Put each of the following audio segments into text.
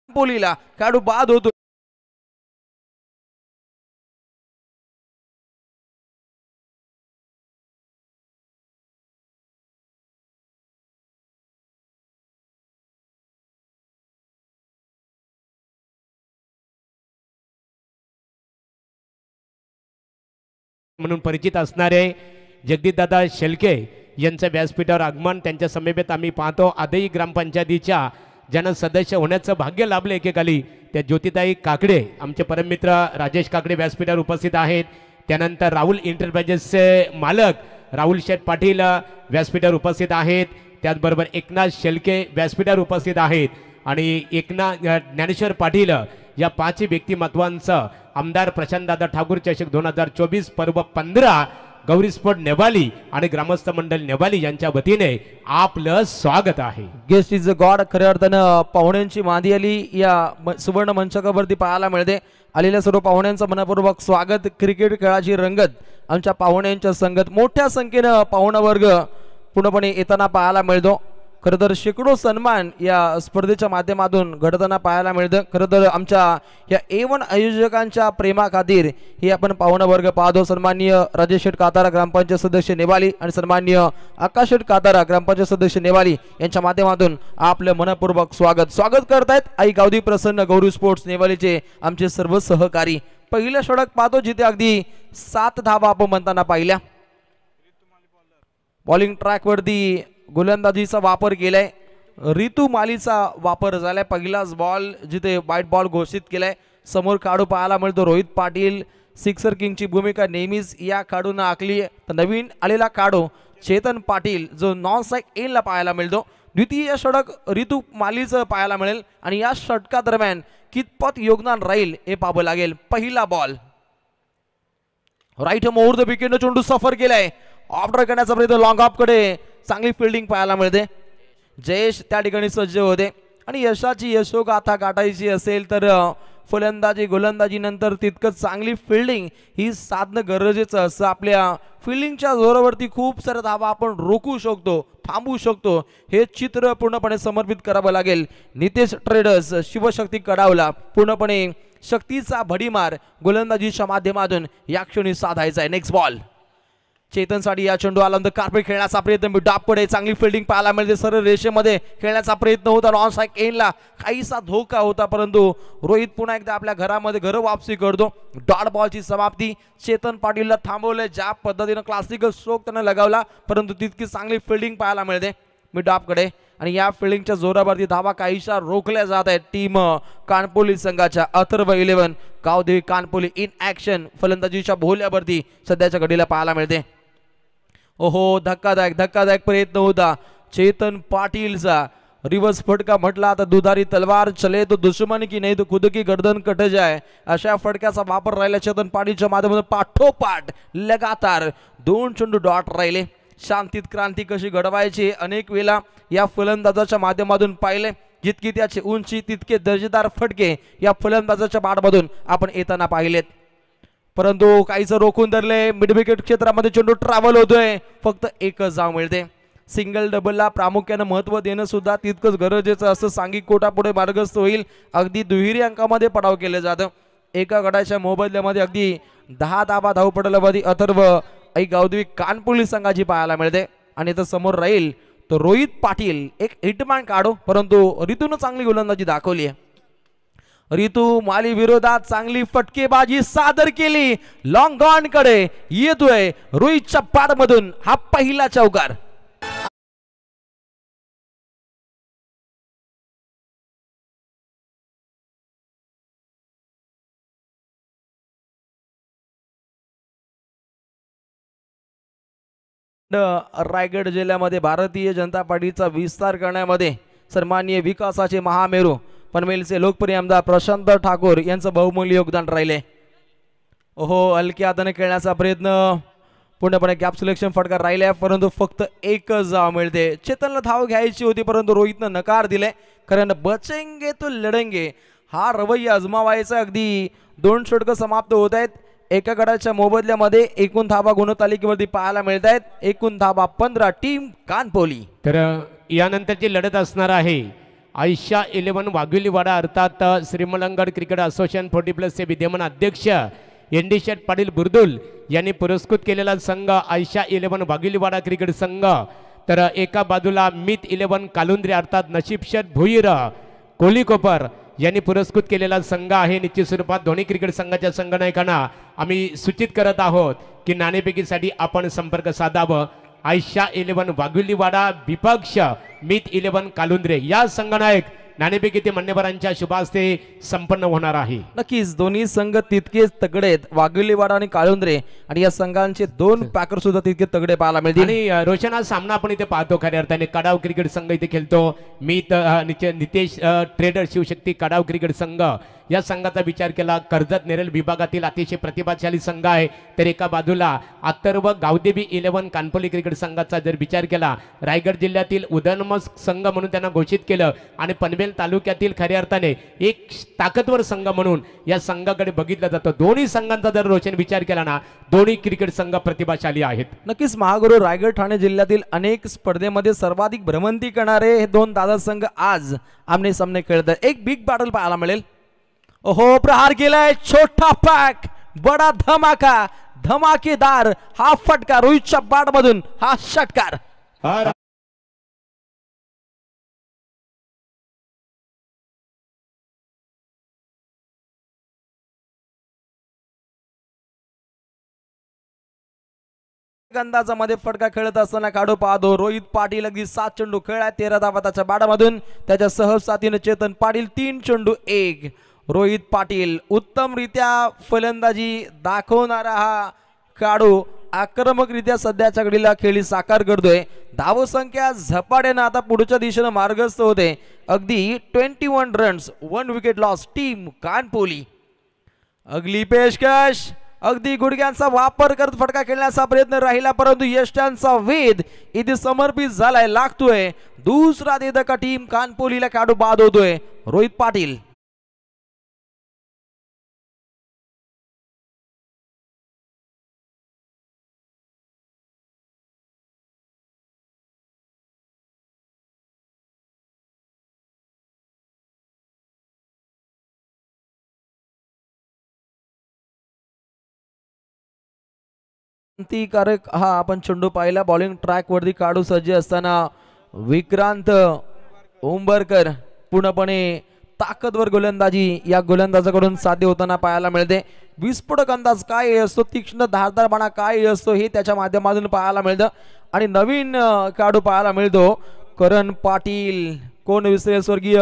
बोलीला खेळाडू बाद होतो. म्हणून परिचित असणारे जगदीशदादा शेलके यांचं व्यासपीठावर आगमन त्यांच्या समेत आम्ही पाहतो. आदई ग्रामपंचायतीच्या ज्यांना सदस्य होण्याचं भाग्य लाभले एकेकाली त्या ज्योतिताई काकडे आमचे परममित्र राजेश काकडे व्यासपीठावर उपस्थित आहेत. त्यानंतर राहुल एंटरप्राइजेसचे मालक राहुल शेठ पाटील व्यासपीठावर उपस्थित आहेत. त्याचबरोबर एकनाथ शेलके व्यासपीठावर उपस्थित आहेत आणि ज्ञानेश्वर पाटील या पाच व्यक्तिमत्वांचं आमदार प्रशांतदादा ठाकूर चषक 2024 पर्व 15 गौरी स्पोर्ट नेवाली आणि ग्रामस्थ मंडळ नेवाली यांच्या वतीने आपलं स्वागत आहे. Guest is a God. खऱ्या अर्थानं पाहुण्यांची मादी आली या सुवर्ण मंचकावरती पाहायला मिळते. आलेल्या सर्व पाहुण्यांचं मनपूर्वक स्वागत. क्रिकेट खेळाची रंगत आमच्या पाहुण्यांच्या संगत मोठ्या संख्येनं पाहुणा वर्ग पूर्णपणे येताना पाहायला मिळतो. खरं तर शेकडो सन्मान या स्पर्धेच्या माध्यमातून घडताना पाहायला मिळतं. खरं तर आमच्या या A1 आयोजकांच्या प्रेमाखातीर हे आपण पाहुणा वर्ग पाहतो. सन्माननीय राजेश शेठ कातारा ग्रामपंचायत सदस्य नेवाली आणि सन्माननीय आकाश शेठ कातारा ग्रामपंचायत सदस्य नेवाली यांच्या माध्यमातून आपलं मनपूर्वक स्वागत करतायत आई गावदी प्रसन्न गौरी स्पोर्ट्स नेवालीचे आमचे सर्व सहकारी. पहिलं षटक पाहतो जिथे अगदी 7 धावा आपण म्हणताना पाहिल्या. बॉलिंग ट्रॅक वरती गोलंदाजीचा वापर केलाय. रितू मालीचा वापर झालाय. पहिलाच बॉल जिथे वाईट बॉल घोषित केलाय. समोर खेळाडू पाहायला मिळतो रोहित पाटील. सिक्सर किंगची भूमिका नेहमीच या खेळाडूंना आखली. तर नवीन आलेला खेळाडू चेतन पाटील जो नॉन स्ट्राइक एनला पाहायला मिळतो. द्वितीय षटक रितू मालीचं पाहायला मिळेल आणि या षटकादरम्यान कितपत योगदान राहील हे पाहावं लागेल. पहिला बॉल राईट मुहूर्त विकेटनं चेंडू सफर केलाय. ऑर्डर करण्याचा प्रयत्न लॉंग ऑफ कडे चांगली फिल्डिंग पाहायला मिळते. जयेश त्या ठिकाणी सज्ज होते आणि यशाची यशोगाथा गाठायची असेल तर फलंदाजी गोलंदाजी नंतर तितकंच चांगली फिल्डिंग ही साधणं गरजेचं असतं. आपल्या फिल्डिंगच्या जोरावरती खूप साऱ्या धावा आपण रोखू शकतो, थांबवू शकतो. हे चित्र पूर्णपणे समर्पित करावं लागेल. नितेश ट्रेडर्स शिवशक्ती कडावला पूर्णपणे शक्तीचा भडीमार गोलंदाजीच्या माध्यमातून या क्षणी साधायचा आहे. नेक्स्ट बॉल चेतनसाठी या चेंडू आल्यानंतर कार्पेट खेळण्याचा प्रयत्न डापकडे चांगली फिल्डिंग पाहायला मिळते. सरळ रेषेमध्ये खेळण्याचा प्रयत्न होता. नॉन स्ट्राइक एनला काहीसा धोका होता परंतु रोहित पुन्हा एकदा आपल्या घरामध्ये घर वापसी करतो. डॉट बॉलची समाप्ती. चेतन पाटीलला थांबवलंय. ज्या पद्धतीनं क्लासिकल स्ट्रोक त्यानं लगावला परंतु तितकी चांगली फिल्डिंग पाहायला मिळते मिड ऑफकडे आणि या फिल्डिंगच्या जोरावरती धावा काहीशा रोखल्या जात आहेत. टीम कानपोली संघाच्या अथर्व 11 गावदेवी कानपोली इन ऍक्शन फलंदाजीच्या भोवल्यावरती सध्याच्या घडीला पाहायला मिळते. ओहो धक्कादायक प्रयत्न होता चेतन पाटीलचा. रिवर्स फटका म्हटला तर दुधारी तलवार चले तो दुश्मन की नाही तो खुद की गर्दन कट जाए अशा फटक्याचा वापर राहिला चेतन पाटीलच्या माध्यमातून. पाठोपाठ लगातार 2 चेंडू डॉट राहिले. शांतीत क्रांती कशी घडवायची अनेक वेळा या फलंदाजाच्या माध्यमातून पाहिले. जितकी त्याची उंची तितके दर्जेदार फटके या फलंदाजाच्या बॅटमधून आपण येताना पाहिलेत परंतु काहीच रोखून धरले. मिड विकेट क्षेत्रामध्ये चेंडू ट्रॅव्हल होतोय. फक्त एकच धाव मिळते. सिंगल डबलला प्रामुख्याने महत्व देणं सुद्धा तितकंच गरजेचं असं. सांघिक कोटापुढे मार्गस्थ होईल. अगदी दुहेरी अंकामध्ये पडाव केलं जातं. एका गटाच्या मोबदल्यामध्ये अगदी 10 धावा धावपटलावधी अथर्व आई गावदेवी कानपोली संघाची पाहायला मिळते आणि तर समोर राहील तो रोहित पाटील एक हिटमॅन काढो परंतु रितून चांगली गोलंदाजी दाखवली आहे. रितू माली विरोधात चांगली फटकेबाजी सादर केली. लॉंग ऑन कडे येतोय रोहितच्या पॅडमधून हा पहिला चौकार. रायगड जिल्ह्यामध्ये भारतीय जनता पार्टीचा विस्तार करण्यामध्ये सन्माननीय विकासाचे महामेरू पनवेलचे लोकप्रिय आमदार प्रशांत ठाकूर यांचं बहुमूल्य योगदान राहिले. ओहो हलक्या हाताने खेळण्याचा प्रयत्न पूर्णपणे गॅप सिलेक्शन फटका राहिलाय परंतु फक्त एकच धाव मिळते. चेतनला धाव घ्यायची होती परंतु रोहितनं नकार दिले. कारण बचेंगे तो लढेंगे हा रवैया अजमावायचा. अगदी 2 षटकं समाप्त होत आहेत. एका गटाच्या मोबदल्यामध्ये एकूण धावा गुणतालिकेवरती पाहायला मिळत आहेत. एकूण धावा 15 टीम कानपोली. तर यानंतरची लढत असणार आहे आयशा 11 वाघिलीवाडा अर्थात श्रीमलंगड क्रिकेट असोसिएशन 40+ विद्यमान अध्यक्ष एनडी शेठ पाटील बुर्दुल यांनी पुरस्कृत केलेला संघ आयशा 11 वाघिलीवाडा क्रिकेट संघ। तर एका बाजूला मित 11 कालुंद्रे अर्थात नशीब शेठ भुईर कोलीकोपर यांनी पुरस्कृत केलेला संघ आहे। निश्चित स्वरूपात दोन्ही क्रिकेट संघाच्या संघनायकांना आम्ही सूचित करत आहोत की नाणेफेकीसाठी आपण संपर्क साधावं। आयशा 11 वाघिलीवाडा विपक्ष मित 11 कालुंद्रे या संघनायक नाणेफेकी ते मान्यवरांच्या शुभास्ते संपन्न होणार आहे। नक्कीच दोन्ही संघ तितकेच तगडे आहेत, वाघिलीवाडा आणि काळुंद्रे, आणि या संघांचे 2 पॅकर सुद्धा तितके तगडे पाहायला मिळतील। आणि रोशन हा सामना आपण इथे पाहतो खऱ्या अर्थाने कडाव क्रिकेट संघ इथे खेळतो। नितेश ट्रेडर शिवशक्ती कडाव क्रिकेट संघ या संघाचा विचार केला कर्जत नेरळ विभागातील अतिशय प्रतिभाशाली संघ आहे। तर एका बाजूला अथर्व गावदेवी 11 कानपोली क्रिकेट संघाचा जर विचार केला रायगड जिल्ह्यातील उदयनमस संघ म्हणून त्यांना घोषित केलं आणि पनवेल तालुक्यातील खऱ्या अर्थाने एक ताकदवर संघ म्हणून या संघाकडे बघितलं जातं। दोन्ही संघांचा जर रोशन विचार केला ना दोन्ही क्रिकेट संघ प्रतिभाशाली आहेत। नक्कीच महागुरु रायगड ठाणे जिल्ह्यातील अनेक स्पर्धेमध्ये सर्वाधिक भ्रमंती करणारे हे 2 दादा संघ आज आमने सामने खेळतात। एक बिग बॅटल पाहायला मिळेल। ओहो प्रहार केलाय, छोटा पॅक बडा धमाका, धमाकेदार हा फटका रोहितच्या बॅट मधून हा षटकार। अंदाजामध्ये फटका खेळत असताना काढू पाहतो रोहित पाटील अगदी 7 चेंडू खेळाय 13 धावा त्याच्या बॅटमधून, त्याच्या सहसाथीने चेतन पाटील 3 चेंडू 1। रोहित पाटील उत्तमरित्या फलंदाजी दाखवणारा हा खेळाडू आक्रमकरित्या सध्याच्या घडीला खेळी साकार करतोय। धावसंख्या झपाट्याने आता पुढच्या दिशेने मार्गस्थ होते। अगदी 21 runs 1 wicket loss team Kanpoli. अगली पेशकश अगदी गुडघ्यांचा वापर करत फटका खेळण्याचा प्रयत्न राहिला परंतु यष्टांचा वेध इथे समर्पित झालाय, लागतोय। दुसरा देदका टीम कानपोलीला काढू बाद होतोय रोहित पाटील। क्रांतिकारक हा आपण चेंडू पाहिला बॉलिंग ट्रॅक वरती काढू सज्ज असताना विक्रांत उंबरकर पूर्णपणे ताकदवर गोलंदाजी या गोलंदाजाकडून साध्य होताना पाहायला मिळते। विस्फोटक अंदाज काय असतो, तीक्ष्ण धारदारपणा काय असतो हे त्याच्या माध्यमातून पाहायला मिळतं आणि नवीन खेळाडू पाहायला मिळतो करण पाटील। कोण विसरेल स्वर्गीय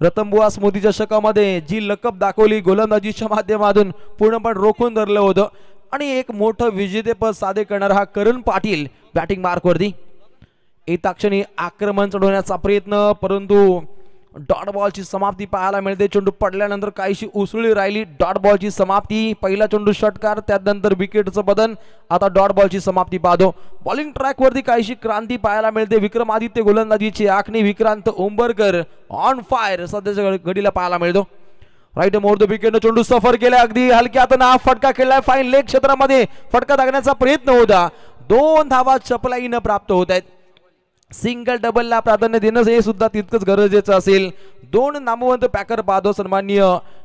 रतनबुवा स्मृती चषकामध्ये जी लकब दाखवली गोलंदाजीच्या माध्यमातून पूर्णपणे रोखून धरलं होतं आणि एक मोठं विजेतेपद साध्य करणारा हा करण पाटील बॅटिंग मार्कवरती येता क्षणी आक्रमण चढवण्याचा प्रयत्न परंतु डॉट बॉलची समाप्ती पाहायला मिळते। चेंडू पडल्यानंतर काहीशी उसळी राहिली, डॉट बॉलची समाप्ती, पहिला चेंडू षटकार त्यानंतर विकेटचं बदन, आता डॉट बॉलची समाप्ती पाहतो। बॉलिंग ट्रॅक वरती काहीशी क्रांती पाहायला मिळते। विक्रमादित्य गोलंदाजीची आखणी विक्रांत उंबरकर ऑन फायर सध्याच्या घडीला पाहायला मिळतो। राईट मोर द विकेट चेंडू सफर केला अगदी हलक्यात हा फटका खेळलाय फाईन लेग क्षेत्रामध्ये फटका दागण्याचा प्रयत्न होता। 2 धावा चपलाईनं प्राप्त होत आहेत। सिंगल डबलला प्राधान्य देणं हे सुद्धा तितकंच गरजेचं असेल। 2 नामवंत पॅकर पाहतो सन्माननीय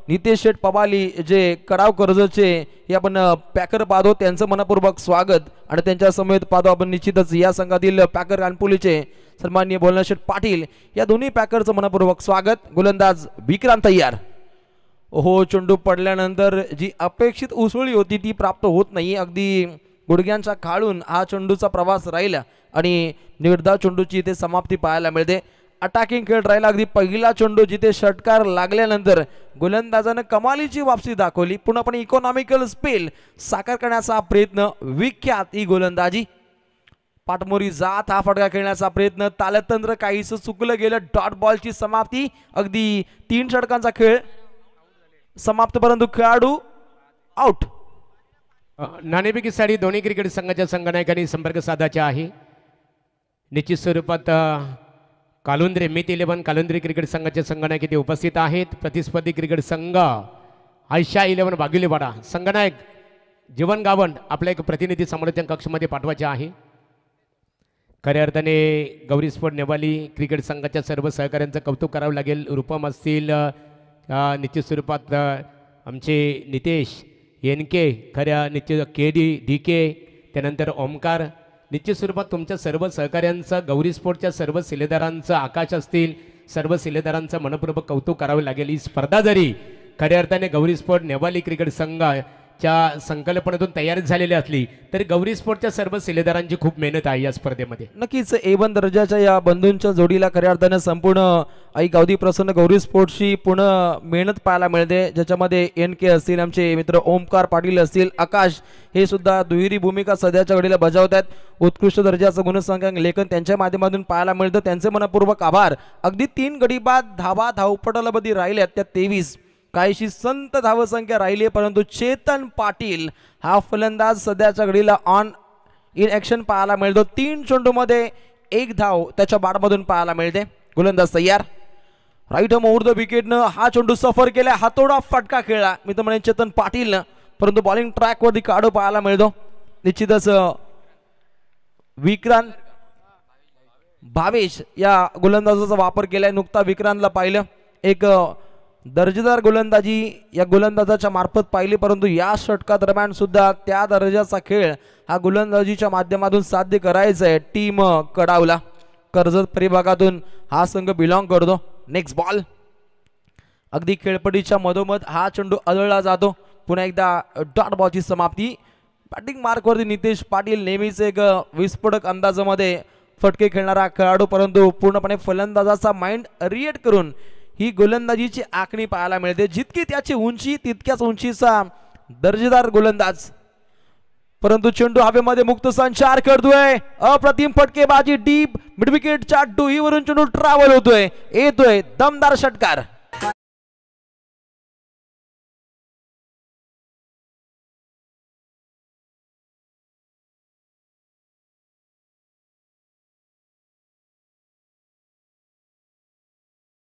नितेश शेठ पवाली जे कडाव कर्जतचे हे आपण पॅकर पाहतो त्यांचं मनपूर्वक स्वागत आणि त्यांच्या समेत पाहतो आपण निश्चितच या संघातील पॅकर कानपोलीचे सन्माननीय बोलणार शेठ पाटील या दोन्ही पॅकरचं मनपूर्वक स्वागत। गोलंदाज विक्रांत तयार। ओहो चेंडू पडल्यानंतर जी अपेक्षित उसळी होती ती प्राप्त होत नाही, अगदी गुडघ्यांच्या खाळून हा चेंडूचा प्रवास राहिला आणि निर्धाव चेंडूची इथे समाप्ती पाहायला मिळते। अटॅकिंग खेळ राहिला, अगदी पहिला चेंडू जिथे षटकार लागल्यानंतर गोलंदाजानं कमालीची वापसी दाखवली, पूर्णपणे इकॉनॉमिकल स्पेल साकार करण्याचा प्रयत्न, विख्यात ही गोलंदाजी। पाठमोरी जात हा फटका खेळण्याचा प्रयत्न, तालतंत्र काहीसं चुकलं गेलं, डॉट बॉलची समाप्ती, अगदी 3 षटकांचा खेळ समाप्त परंतु खेळाडू आउट। नाणेफेकीसाठी दोन्ही क्रिकेट संघाच्या संघनायकांनी संपर्क साधायचे आहे। निश्चित स्वरूपात कालुंद्रे मित 11 कालुंद्रे क्रिकेट संघाचे संघनायक इथे उपस्थित आहेत। प्रतिस्पर्धी क्रिकेट संघ आयशा 11 वाघिलीवाडा संघनायक जीवन गावंड आपल्या एक प्रतिनिधी समालोचन कक्षमध्ये पाठवायचे आहे। खऱ्या अर्थाने गौरी स्पोर्ट नेवाली क्रिकेट संघाच्या सर्व सहकाऱ्यांचं कौतुक करावं लागेल. रूपम असतील, निश्चित स्वरूपात आमचे नितेश एनके, खऱ्या निश्चित KD DK, त्यानंतर ओमकार, निश्चित स्वरूपात तुमच्या सर्व सहकाऱ्यांचं, गौरी स्पोर्टच्या सर्व शिलेदारांचं, आकाश असतील, सर्व शिलेदारांचं मनपूर्वक कौतुक करावं लागेल. ही स्पर्धा जरी खऱ्या अर्थाने गौरी स्पोर्ट नेवाली क्रिकेट संघाच्या संकल्पनेतून तयार झालेली असली तरी गौरी स्पोर्टच्या सर्व शिलेदारांची खूप मेहनत आहे या स्पर्धेमध्ये. नक्कीच A1 दर्जाच्या या बंधूंच्या जोडीला खऱ्या अर्थाने संपूर्ण आई गावदी प्रसन्न गौरी स्पोर्ट्सची पूर्ण मेहनत पाहायला मिळते, ज्याच्यामध्ये NK असतील, आमचे मित्र ओमकार पाटील असतील, आकाश हे सुद्धा दुहेरी भूमिका सध्याच्या घडीला बजावत आहेत. उत्कृष्ट दर्जाचं गुणसंख्याक लेखन त्यांच्या माध्यमातून पाहायला मिळतं. त्यांचे मनपूर्वक आभार. अगदी 3 गडी बाद धावा धावपटालामध्ये राहिल्यात, त्या 23 काहीशी संत धावसंख्या राहिली, परंतु चेतन पाटील हा फलंदाज सध्याच्या घडीला ऑन इन ॲक्शन पाहायला मिळतो. 3 चेंडूमध्ये 1 धाव त्याच्या बाटमधून पाहायला मिळते. गोलंदाज तयार. राईट मुहूर्त विकेटनं हा चेंडू सफर केला, हातोडा फटका खेळला मी तर म्हणेन चेतन पाटीलनं, परंतु बॉलिंग ट्रॅकवरती काढू पाहायला मिळतो. निश्चितच विक्रांत भावेश या गोलंदाजाचा वापर केलाय. नुकता विक्रांतला पाहिलं, एक दर्जेदार गोलंदाजी या गोलंदाजाच्या मार्फत पाहिली, परंतु या षटकादरम्यान सुद्धा त्या दर्जाचा खेळ हा गोलंदाजीच्या माध्यमातून साध्य करायचा आहे. टीम कडावला कर्जत परिभागातून हा संघ बिलॉंग करतो. Next ball. अगदी खेळपट्टीच्या मधोमध हा चेंडू अदळला जातो. पुन्हा एकदा डॉट बॉलची समाप्ती. बॅटिंग मार्कवरती नितेश पाटील नेहमीच एक विस्फोटक अंदाजामध्ये फटके खेळणारा खेळाडू, परंतु पूर्णपणे फलंदाजाचा माइंड रिएक्ट करून ही गोलंदाजीची आखणी पाहायला मिळते. जितकी त्याची उंची तितक्याच उंचीचा दर्जेदार गोलंदाज, परंतु चेंडू हवेमध्ये मुक्त संचार करतोय. अप्रतिम फटकेबाजी डीप मिडविकेटच्या डोईवरून चेंडू ट्रॅव्हल होतोय, येतोय दमदार षटकार.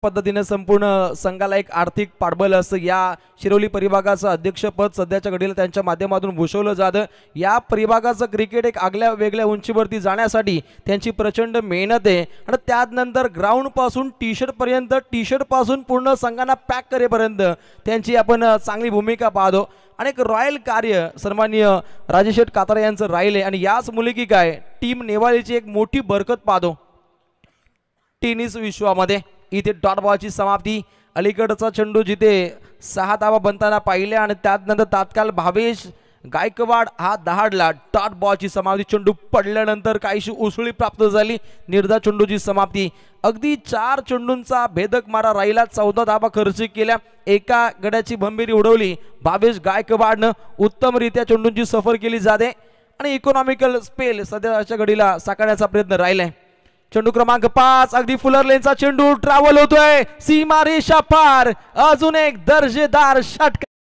पद्धतीने संपूर्ण संघाला एक आर्थिक पाठबळ असतं. या शिरोली परिभागाचं अध्यक्षपद सध्याच्या घडीला त्यांच्या माध्यमातून भूषवलं जातं. या परिभागाचं क्रिकेट एक आगल्या वेगळ्या उंचीवरती जाण्यासाठी त्यांची प्रचंड मेहनत आहे आणि त्यानंतर ग्राउंड पासून टी शर्ट पासून पूर्ण संघांना पॅक करेपर्यंत त्यांची आपण चांगली भूमिका पाहतो. आणि एक रॉयल कार्य सन्माननीय राजेश कातारे यांचं राहिले आणि याच मुली काय टीम नेवाळीची एक मोठी बरकत पाहतो टेनिस विश्वामध्ये. इथे डॉट बॉलची समाप्ती. अलीकडचा चेंडू जिथे 6 धावा बनताना पाहिल्या आणि त्यानंतर तात्काळ भावेश गायकवाड हा दहाडला. डॉट बॉलची समाप्ती. चेंडू पडल्यानंतर काहीशी उसळी प्राप्त झाली. निर्धार चेंडूची समाप्ती. अगदी 4 चेंडूंचा भेदक मारा राहिला. 14 धावा खर्च केल्या. एका गड्याची भंबीरी उडवली भावेश गायकवाडनं. उत्तमरित्या चेंडूंची सफर केली जाते आणि इकॉनॉमिकल स्पेल सध्याच्या घडीला साकारण्याचा प्रयत्न राहिलाय. चेंडू क्रमांक 5 अगदी फुलर लेनचा चेंडू ट्रॅव्हल होतोय सीमा रेषा पार. अजून एक दर्जेदार षटकार.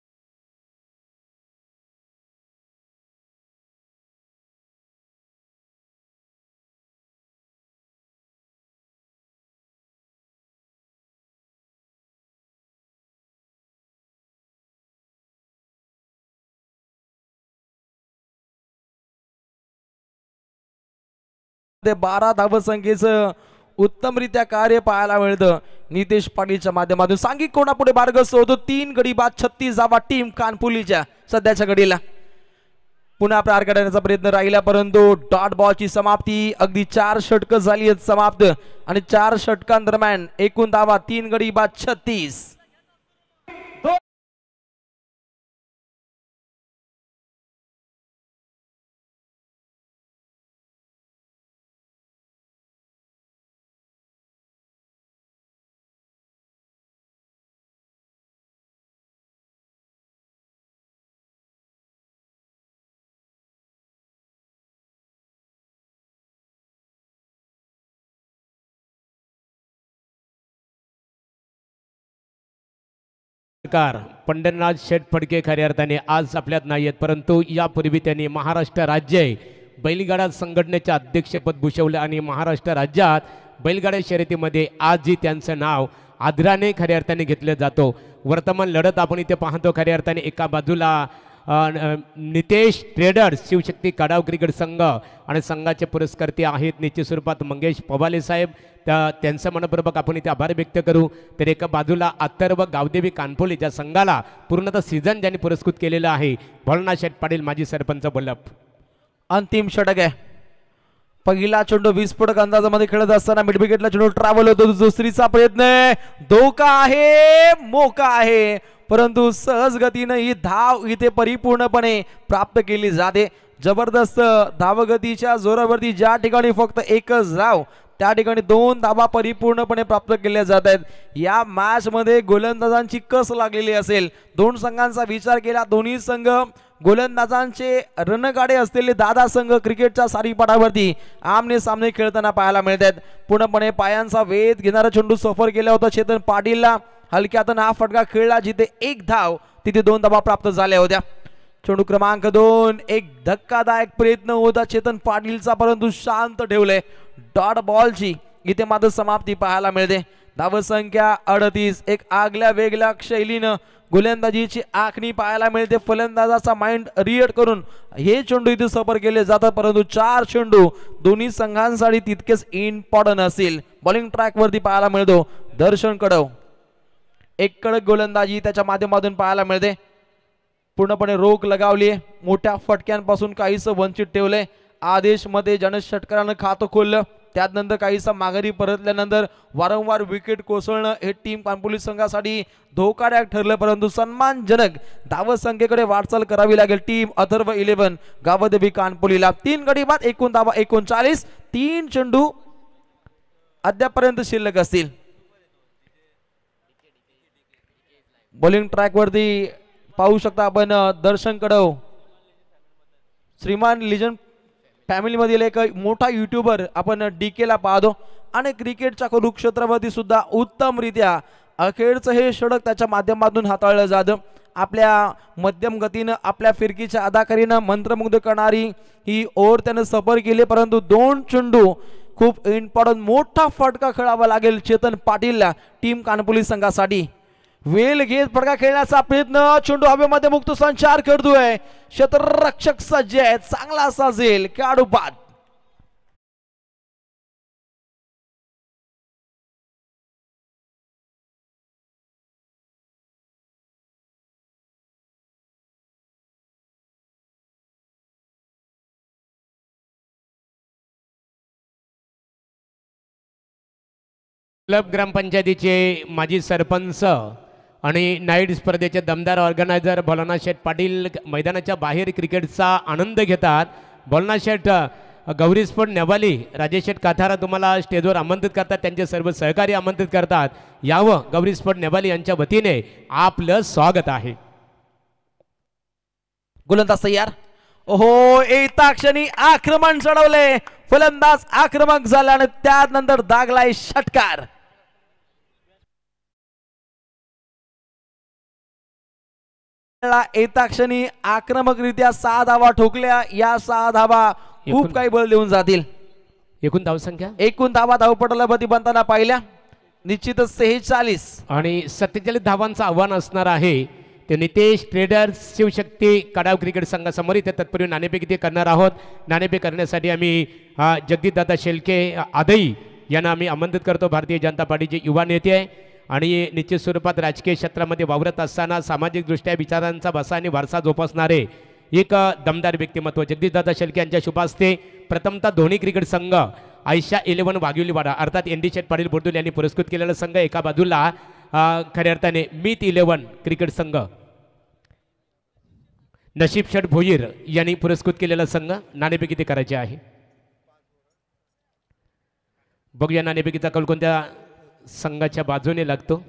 ते 12 धावसंख्येचं उत्तमरित्या कार्य पाहायला मिळतं नितेश पाटीलच्या माध्यमातून. सांघिक कोणापुढे बारगस्त होतो. 3 गडी बाद 36 धावा टीम कानपुलीच्या सध्याच्या घडीला. पुन्हा पार करण्याचा प्रयत्न राहिला परंतु डॉट बॉलची समाप्ती. अगदी 4 षटकं झाली आहेत समाप्त आणि 4 षटकांदरम्यान एकूण धावा 3 गडी बाद 36. पंढरनाथ शेठ फडके खऱ्या अर्थाने आज आपल्यात नाही आहेत, परंतु यापूर्वी त्यांनी महाराष्ट्र राज्य बैलगाडा संघटनेचे अध्यक्षपद भूषवले आणि महाराष्ट्र राज्यात बैलगाडा शर्यतीमध्ये आजही त्यांचं नाव आदराने खऱ्या अर्थाने घेतलं जातो. वर्तमान लढत आपण इथे पाहतो खऱ्या अर्थाने एका बाजूला नितेश ट्रेडर्स शिवशक्ती कडाव क्रिकेट संघ आणि संघाचे पुरस्कर्ते आहेत निश्चित स्वरूपात मंगेश पवाले साहेब. त्यांचं मनपूर्वक आपण इथे आभार व्यक्त करू. तर एका बाजूला अथर्व गावदेवी कानपोली ज्या संघाला पूर्णतः सीझन ज्यांनी पुरस्कृत केलेलं आहे. भोलनाथ शेठ पाटील माजी सरपंच बोलप. अंतिम षटक आहे. पहिला चेंडू 20 फुट अंदाजामध्ये खेळत असताना मिड विकेटला चेंडू ट्रॅव्हल होतो. दुसरीचा प्रयत्न धोका आहे, मोका आहे, परंतु सहज गतीनं ही धाव इथे परिपूर्णपणे प्राप्त केली जाते. जबरदस्त धावगतीच्या जोरावरती ज्या ठिकाणी फक्त एकच धाव त्या ठिकाणी 2 धावा परिपूर्णपणे प्राप्त केल्या जात आहेत. या मॅच मध्ये गोलंदाजांची कस लागलेली असेल. 2 संघांचा विचार केला, दोन्ही संघ गोलंदाजांचे रणगाडे असलेले दादा संघ क्रिकेटच्या सारीपाटावरती आमने सामने खेळताना पाहायला मिळत आहेत. पूर्णपणे पायांचा वेध घेणारा चेंडू सफर केला होता चेतन पाटीलला. हलक्यातून हा फटका खेळला जिथे 1 धाव तिथे 2 धावा प्राप्त झाल्या होत्या. चेंडू क्रमांक 2 एक धक्कादायक प्रयत्न होता चेतन पाटीलचा, परंतु शांत ठेवले. डॉट बॉलची इथे मात्र समाप्ती पाहायला मिळते. धावसंख्या 38. एक आगल्या वेगळ्या शैलीनं गोलंदाजीची आखणी पाहायला मिळते. फलंदाजाचा माइंड रिएक्ट करून हे चेंडू इथे सफर केले जातात, परंतु 4 चेंडू दोन्ही संघांसाठी तितकेच इम्पॉर्टंट असतील. बॉलिंग ट्रॅक वरती पाहायला मिळतो दर्शन कडव. एक कडक गोलंदाजी त्याच्या माध्यमातून पाहायला मिळते. पूर्णपणे रोख लगावली, मोठ्या फटक्यांपासून काहीसं वंचित ठेवले. आदेश मध्ये ज्यानं षटकारानं खातं खोललं त्यानंतर काहीसा माघारी परतल्यानंतर वारंवार विकेट कोसळणं हे टीम कानपुली संघासाठी धोकादायक ठरलं, परंतु सन्मानजनक धावसंख्येकडे वाटचाल करावी लागेल टीम अथर्व 11 गावदेवी कानपुलीला. 3 गडी बाद, एकूण धावा 39. 3 चेंडू अद्यापर्यंत शिल्लक असतील. बॉलिंग ट्रॅक वरती पाहू शकता आपण दर्शन कडव. श्रीमान लिजन फॅमिली मधील एक मोठा युट्यूबर आपण DK ला पाहतो आणि क्रिकेटच्या कुरुक्षेत्रावरती सुद्धा उत्तमरित्या अखेरचं हे षटक त्याच्या माध्यमातून हाताळलं जातं. आपल्या मध्यम गतीनं आपल्या फिरकीच्या अदाकारीनं मंत्रमुग्ध करणारी ही ओव्हर त्यानं सफर केली, परंतु 2 चेंडू खूप इम्पॉर्टंट मोठा फटका खेळावा लागेल चेतन पाटीलला टीम कानपुली संघासाठी. वेल घेत फटका खेळण्याचा प्रयत्न, चेंडू हवेमध्ये मुक्त संचार करतोय. क्षेत्ररक्षक सज्ज आहे, चांगला असा झेल, खेळाडू बाद. क्लब ग्रामपंचायतीचे माजी सरपंच आणि नाईट स्पर्धेचे दमदार ऑर्गनायझर भोलानाथ शेठ पाटील मैदानाच्या बाहेर क्रिकेटचा आनंद घेतात. भोलानाथ शेठ गौरी स्पोर्ट नेवाली राजेश शेठ काथारा तुम्हाला स्टेजवर आमंत्रित करतात, त्यांचे सर्व सहकारी आमंत्रित करतात. यावं गौरी स्पोर्ट नेवाली यांच्या वतीने आपलं स्वागत आहे. गोलंदाज तयार. ओहो, एका क्षणी आक्रमण चढवले. फलंदाज आक्रमक झाला आणि त्यानंतर दागलाय षटकार. एका क्षणी आक्रमकरित्या 6 धावा ठोकल्या. या 6 धावा खूप काही बळ देऊन जातील. एकूण धावसंख्या एकूण धावा धावपटलावरती बनताना पाहिल्या निश्चितच 46 आणि 47 धावांचं आव्हान असणार आहे. ते नितेश ट्रेडर्स शिवशक्ती कडाव क्रिकेट संघासमोर इथे तत्पूर्वी नाणेफेक इथे करणार आहोत. नाणेफेक करण्यासाठी आम्ही जगदीशदादा शेळके आदई यांना आम्ही आमंत्रित करतो. भारतीय जनता पार्टीचे युवा नेते आहे आणि निश्चित स्वरूपात राजकीय क्षेत्रामध्ये वावरत असताना सामाजिकदृष्ट्या विचारांचा बसा आणि वारसा जोपासणारे एक दमदार व्यक्तिमत्व जगदीशदादा शेळके यांच्या शुभ हस्ते प्रथमतः धोनी क्रिकेट संघ आयशा 11 वाघिवलीवाडा अर्थात ND शेठ पाटील बुर्दुल यांनी पुरस्कृत केलेला संघ, एका बाजूला खऱ्या अर्थाने मीत 11 क्रिकेट संघ नशीब शेठ भोईर यांनी पुरस्कृत केलेला संघ. नाणेफेक किती करायचे आहे बघूया. नाणेफेकीचा कल कोणत्या संघाच्या बाजूने लागतो.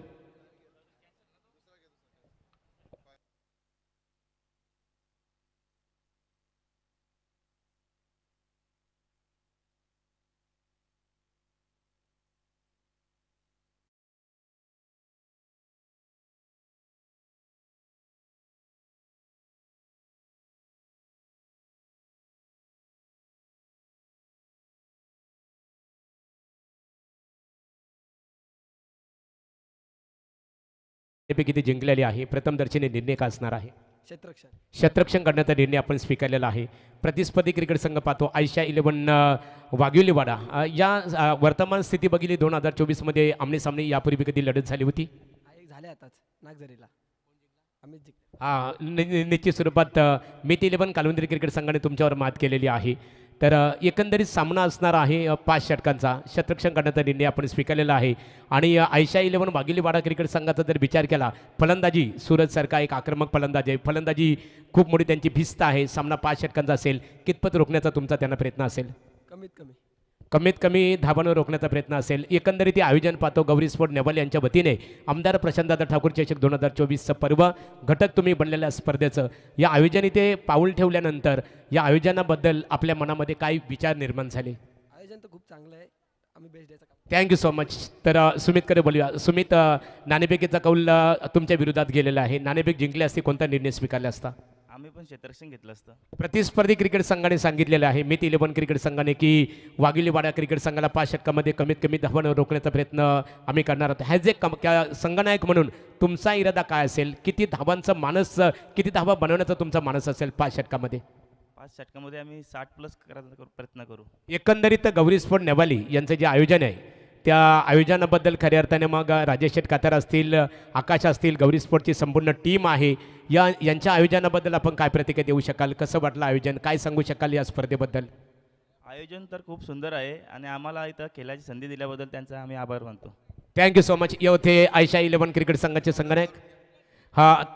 किती जिंकलेली आहे प्रथम दर्शनी निर्णय का असणार आहे. क्षेत्ररक्षण करण्याचा निर्णय आपण स्वीकारलेला आहे. प्रतिस्पर्धी क्रिकेट संघ पाहतो आयशा 11 वाघिवलीवाडा. या वर्तमान स्थिती बघितली 2024 मध्ये आमने सामने यापूर्वी कधी लढत झाली होती? झाले आताच नागझरीला निश्चित स्वरूपात मीत 11 कालवंदरी क्रिकेट संघाने तुमच्यावर मात केलेली आहे. तर एकंदरीत सामना असणार आहे 5 षटकांचा. क्षेत्ररक्षण करण्याचा निर्णय आपण स्वीकारलेला आहे. आणि आयशा 11 वाघिवलीवाडा क्रिकेट संघाचा जर विचार केला, फलंदाजी सूरजसारखा एक आक्रमक फलंदाज आहे. फलंदाजी खूप मोठी त्यांची भिस्त आहे. सामना 5 षटकांचा असेल. कितपत रोखण्याचा तुमचा त्यांना प्रयत्न असेल? कमीत कमी धाबांवर रोखण्याचा प्रयत्न असेल. एकंदरीत आयोजन पाहतो गौरी स्पोर्ट नेवल यांच्या वतीने आमदार प्रशांतदादा ठाकूर चषक 2024चं पर्व घटक तुम्ही बनलेल्या स्पर्धेचं या आयोजन इथे पाऊल ठेवल्यानंतर या आयोजनाबद्दल आपल्या मनामध्ये काय विचार निर्माण झाले? आयोजन तर खूप चांगलं आहे. आम्ही बेस्ट द्यायचं काम. Thank you so much. तर सुमितकडे बोलूया. सुमित, नाणेफेकीचा कौल तुमच्या विरोधात गेलेला आहे. नाणेफेक जिंकले असते कोणता निर्णय स्वीकारला असता? आम्ही पण क्षेत्ररक्षण घेतलं असतं. प्रतिस्पर्धी क्रिकेट संघाने सांगितलेलं आहे मीत 11 क्रिकेट संघाने की वाघिवलीवाडा क्रिकेट संघाला 5 षटकामध्ये कमीत कमी धावांवर रोखण्याचा प्रयत्न आम्ही करणार आहोत. ॲज ए संघनायक म्हणून तुमचा इरादा काय असेल? किती धावांचा मानस, किती धावा बनवण्याचा तुमचा मानस असेल 5 षटकामध्ये? 5 षटकामध्ये आम्ही 60+ करायचा प्रयत्न करू. एकंदरीत गौरी स्पोर्ट नेवाली यांचं जे आयोजन आहे त्या आयोजनाबद्दल खऱ्या अर्थाने मग राजेश शेठ कातर असतील, आकाश असतील, गौरी स्पोर्टची संपूर्ण टीम आहे यांच्या आयोजनाबद्दल आपण काय प्रतिक्रिया देऊ शकाल? कसं वाटलं आयोजन? काय सांगू शकाल या स्पर्धेबद्दल? आयोजन तर खूप सुंदर आहे आणि आम्हाला इथं खेळाची संधी दिल्याबद्दल त्यांचा आम्ही आभार मानतो. Thank you so much. ये होते आयशा 11 क्रिकेट संघाचे संघनायक.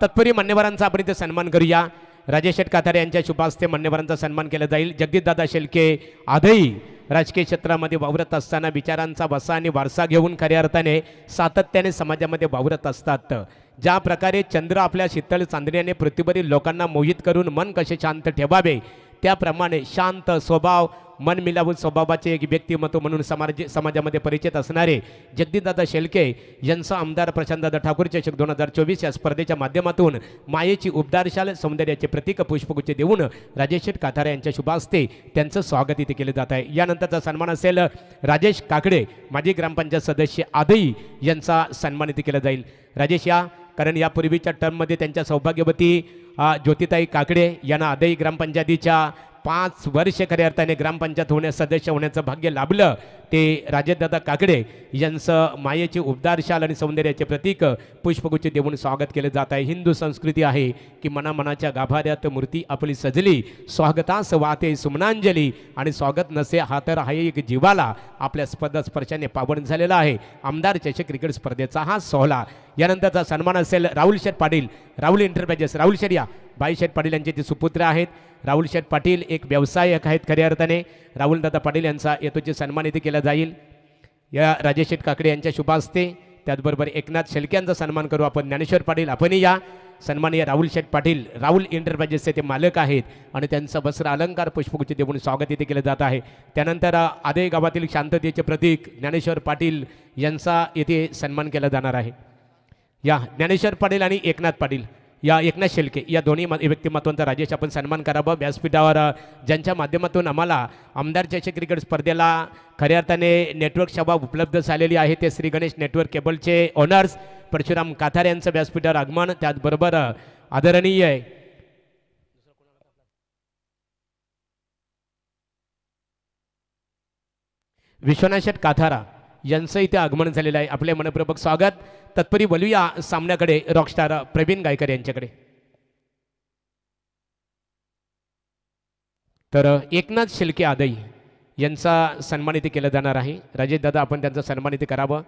तत्परी मान्यवरांचा आपण इथे सन्मान करूया. राजेश शेठ कातारे यांच्या शुभास्ते मान्यवरांचा सन्मान केला जाईल. जगदीशदादा शेळके आधई राजकीय क्षेत्रामध्ये वावरत असताना विचारांचा वसा आणि वारसा घेऊन खऱ्या अर्थाने सातत्याने समाजामध्ये वावरत असतात. ज्या प्रकारे चंद्र आपल्या शीतल चांदण्याने पृथ्वीवरील लोकांना मोहित करून मन कसे शांत ठेवावे त्याप्रमाणे शांत स्वभाव, मन मिलावून स्वभावाचे एक व्यक्तिमत्व म्हणून समाजामध्ये परिचित असणारे जगदीशदादा शेळके यांचं आमदार प्रशांतदादा ठाकूर चषक 2024 या स्पर्धेच्या माध्यमातून मायेची उबदारशाल सौंदर्याचे प्रतीक पुष्पगुच्छ देऊन राजेश शेठ काथारे यांच्या शुभास्ते त्यांचं स्वागत इथे केले जात आहे. यानंतरचा सन्मान असेल राजेश काकडे माजी ग्रामपंचायत सदस्य आदई यांचा सन्मान इथे केला जाईल. राजेश या कारण यापूर्वीच्या टर्ममध्ये त्यांच्या सौभाग्यवती ज्योतिताई काकडे यांना आदई ग्रामपंचायतीच्या 5 वर्ष खऱ्या अर्थाने ग्रामपंचायत सदस्य होण्याचं भाग्य लाभलं. ते राजेशदादा काकडे यांचं मायेची उबदारशाल आणि सौंदर्याचे प्रतीक पुष्पगुच्छ देऊन स्वागत केले जात आहे. हिंदू संस्कृती आहे की मनामनाच्या गाभाऱ्यात मूर्ती आपली सजली, स्वागतास वाते सुमनांजली आणि स्वागत नसे हा तर आहे एक जीवाला आपल्या स्पर्शाने पावन झालेला आहे. आमदार चषक क्रिकेट स्पर्धेचा हा सोहळा. यानंतरचा सन्मान असेल राहुल शेठ पाटील, राहुल एंटरप्राइजेस. राहुल शेठ या बाई शेठ पाटील यांचे ते सुपुत्र आहेत. राहुल शेठ पाटील एक व्यावसायिक आहेत खऱ्या अर्थाने. राहुल दादा पाटील यांचा येतोचे सन्मान इथे केला जाईल या राजेश शेठ काकडे यांच्या शुभास्ते. त्याचबरोबर एकनाथ शेळके यांचा सन्मान करू आपण. ज्ञानेश्वर पाटील आपणही या सन्माननीय राहुल शेठ पाटील राहुल एंटरप्राइजेसचे ते मालक आहेत आणि त्यांचं वस्त्र अलंकार पुष्पगुच्छ देऊन स्वागत इथे केलं जात आहे. त्यानंतर आदे गावातील शांततेचे प्रतीक ज्ञानेश्वर पाटील यांचा येथे सन्मान केला जाणार आहे. या ज्ञानेश्वर पाटील आणि एकनाथ पाटील या एकनाथ शेळके या दोन्ही व्यक्तिमत्वांचा राजेश आपण सन्मान करावा. व्यासपीठावर ज्यांच्या माध्यमातून आम्हाला आमदार चषक क्रिकेट स्पर्धेला खऱ्या अर्थाने नेटवर्क सेवा उपलब्ध झालेली आहे ते श्री गणेश नेटवर्क केबलचे ओनर्स परशुराम काथारे यांचं व्यासपीठावर आगमन. त्याचबरोबर आदरणीय विश्वनाथ शेठ काथारा यांचं इथे आगमन झालेलं आहे. आपले मनपूर्वक स्वागत. तत्परी बोलूया सामन्याकडे रॉकस्टार प्रवीण गायकर यांच्याकडे. तर एकनाथ शेळके आदई यांचा सन्मान इथे केला जाणार आहे. राजेश दादा आपण त्यांचा सन्मान इथे करावं.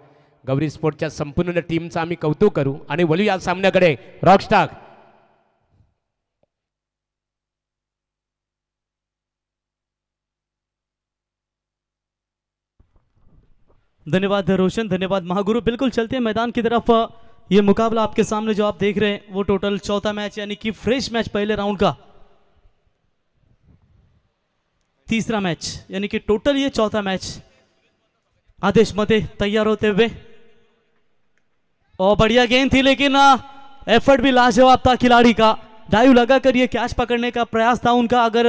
गौरी स्पोर्टच्या संपूर्ण टीमचं आम्ही कौतुक करू आणि बोलूया सामन्याकडे रॉकस्टार. धन्यवाद रोशन, धन्यवाद महागुरु. बिल्कुल चलते हैं मैदान की तरफ. ये मुकाबला आपके सामने जो आप देख रहे हैं वो टोटल चौथा मैच यानी कि फ्रेश मैच पहले राउंड का तीसरा मैच यानी कि टोटल ये चौथा मैच आदेश मते तैयार होते हुए. और बढ़िया गेंद थी लेकिन एफर्ट भी लाजवाब था खिलाड़ी का. डाइव लगाकर ये कैच पकड़ने का प्रयास था उनका. अगर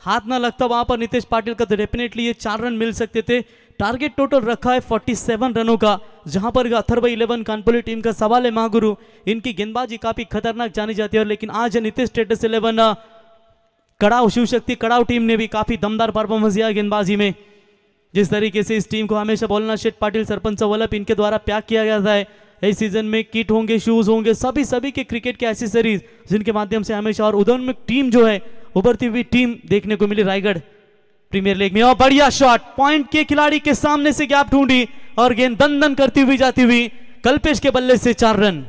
हाथ ना लगता वहां पर नितेश पाटिल का तो डेफिनेटली ये 4 रन मिल सकते थे. टारगेट टोटल रखा है 47 रनों का, जहां पर अथर्व 11 कानपुली टीम का सवाल है महागुरु, इनकी गेंदबाजी काफी खतरनाक जानी जाती है। लेकिन आज नीतीश स्टेटस 11 कड़ाव शिवशक्ति कड़ाव टीम ने भी काफी दमदार परफॉर्मेंस दिया गेंदबाजी में। जिस तरीके से इस टीम को हमेशा भोलानाथ शेठ पाटिल सरपंच वल्लभ इनके द्वारा पैक किया गया है, इस सीजन में किट होंगे, शूज होंगे, सभी के क्रिकेट के एसेसरीज जिनके माध्यम से हमेशा और उदयोन्मुख टीम जो है, उभरती हुई टीम देखने को मिली रायगढ़ प्रीमियर लीग में। और बढ़िया शॉट, पॉइंट के खिलाड़ी के सामने से गैप ढूंढी और गेंद दन दन करती हुई जाती हुई कल्पेश के बल्ले से 4 रन।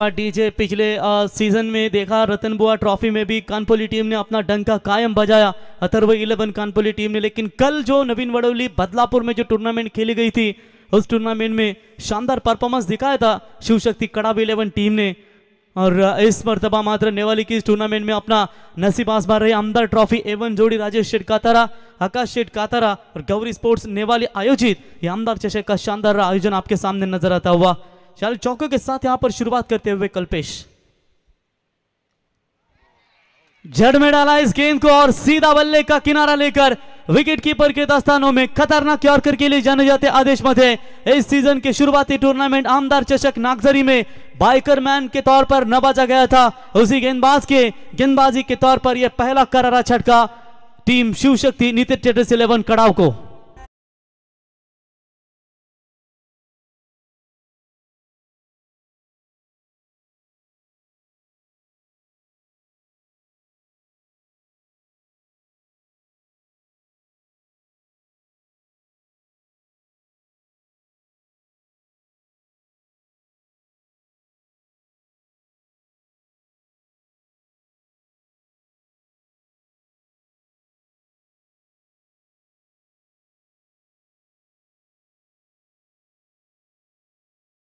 डीजे पिछले सीजन में देखा, रतन बुआ ट्रॉफी में भी कानपुली टीम ने अपना डंका कायम बजाया, अथर्व 11 कानपुली टीम ने। लेकिन कल जो नवीन वडोली बदलापुर में जो टूर्नामेंट खेली गई थी, उस टूर्नामेंट में शानदार परफॉर्मेंस दिखाया था शिवशक्ति कड़ाव 11 टीम ने। और इस मरतबा मात्र नेवाली की इस टूर्नामेंट में अपना नसीब आजमा रहे आमदार ट्रॉफी एवं जोड़ी राजेश शेठ कातारा, आकाश शेठ कातारा और गौरी स्पोर्ट्स नेवाली आयोजित ये आमदार चषक का शानदार आयोजन आपके सामने नजर आता हुआ। चल चौकों के साथ यहां पर शुरुआत करते हुए कल्पेश जड़ में डाला इस गेंद को और सीधा बल्ले का किनारा लेकर विकेट कीपर के दस्तानों में खतरनाक यॉर्कर के लिए जाने जाते आदेश मध्य इस सीजन के शुरुआती टूर्नामेंट आमदार चषक नागजरी में बाइकर मैन के तौर पर नवाजा गया था। उसी गेंदबाज के गेंदबाजी के तौर पर यह पहला करारा छटका टीम शिवशक्ति नीतीश स्टेटस 11 कड़ाव को।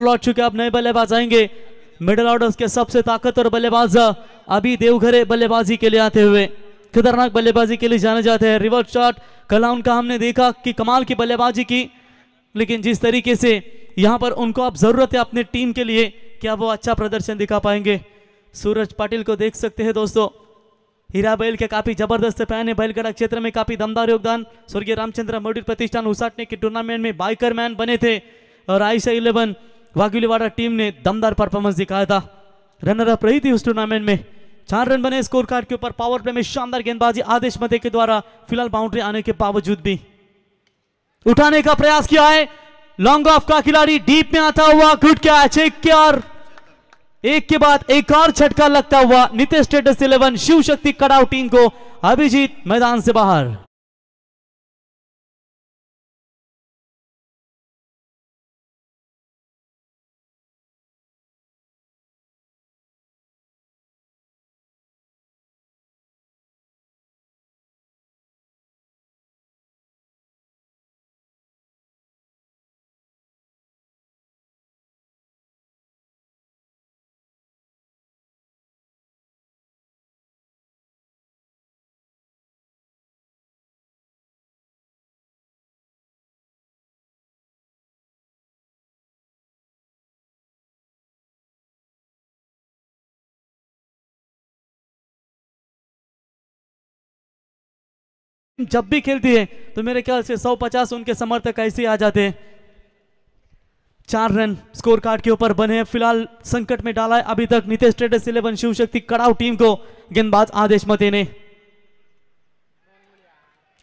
लौट चुके अब नए बल्लेबाज आएंगे, मिडिल ऑर्डर्स के सबसे ताकतवर बल्लेबाज अभी देवघरे बल्लेबाजी के लिए आते हुए खतरनाक बल्लेबाजी के लिए जाने जाते हैं। रिवर्स शॉट कला उनका हमने देखा कि कमाल की बल्लेबाजी की, लेकिन जिस तरीके से यहां पर उनको अब जरूरत है अपने टीम के लिए, क्या वो अच्छा प्रदर्शन दिखा पाएंगे। सूरज पाटिल को देख सकते हैं दोस्तों, हीरा बैल के काफी जबरदस्त फैन है, बैलगढ़ क्षेत्र में काफी दमदार योगदान, स्वर्गीय रामचंद्र मोदी प्रतिष्ठान उसाटने के टूर्नामेंट में बाइकर मैन बने थे और आयशा 11 वाघिलीवाड़ा टीम ने दमदार परफॉर्मेंस दिखाया था, रनर अप रही थी उस टूर्नामेंट में। 4 रन बने स्कोर कार्ड के ऊपर, पावर प्ले में शानदार गेंदबाजी आदेश मते के द्वारा, फिलहाल बाउंड्री आने के बावजूद भी उठाने का प्रयास किया है, लॉन्ग ऑफ का खिलाड़ी डीप में आता हुआ, गुड कैच, एक के बाद एक और झटका लगता हुआ नीतीश स्टेटस 11 शिवशक्ति कड़ाव टीम को अभिजीत मैदान से बाहर। जब भी खेलती है तो मेरे ख्याल से 150 उनके समर्थक ऐसे आ जाते हैं। 4 रन स्कोर कार्ड के ऊपर बने हैं, फिलहाल संकट में डाला है अभी तक नीतीश स्टेटस 11 शिवशक्ति कड़ाव टीम को गेंदबाज आदेश मते ने।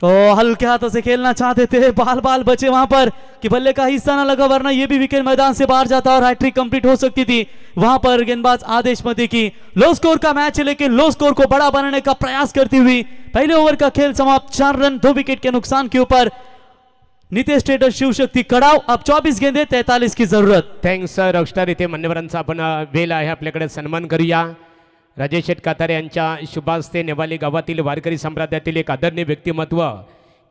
तो हल्के हाथों से खेलना चाहते थे, बाल बाल बचे वहां पर कि बल्ले का हिस्सा ना लगा, वरना ये भी विकेट मैदान से बाहर जाता और हैट्रिक कंप्लीट हो सकती थी। वहां पर गेंदबाज आदेश मते की लो स्कोर का मैच है, लेकिन लो स्कोर को बड़ा बनाने का प्रयास करती हुई पहले ओवर का खेल समाप्त, 4 रन 2 विकेट के नुकसान के ऊपर नितेश स्टेटस शिवशक्ती कडाव। अब 24 गेंदे 43 की जरूरत। थँक्स रॉकस्टार, इथे मान्यवरांचा आपण वेल आहे आपल्याकडे सन्मान करूया। राजेश शेठ कातारे यांच्या शुभास्ते नेवाली गावातील वारकरी संप्रदायातील एक आदरणीय व्यक्तिमत्व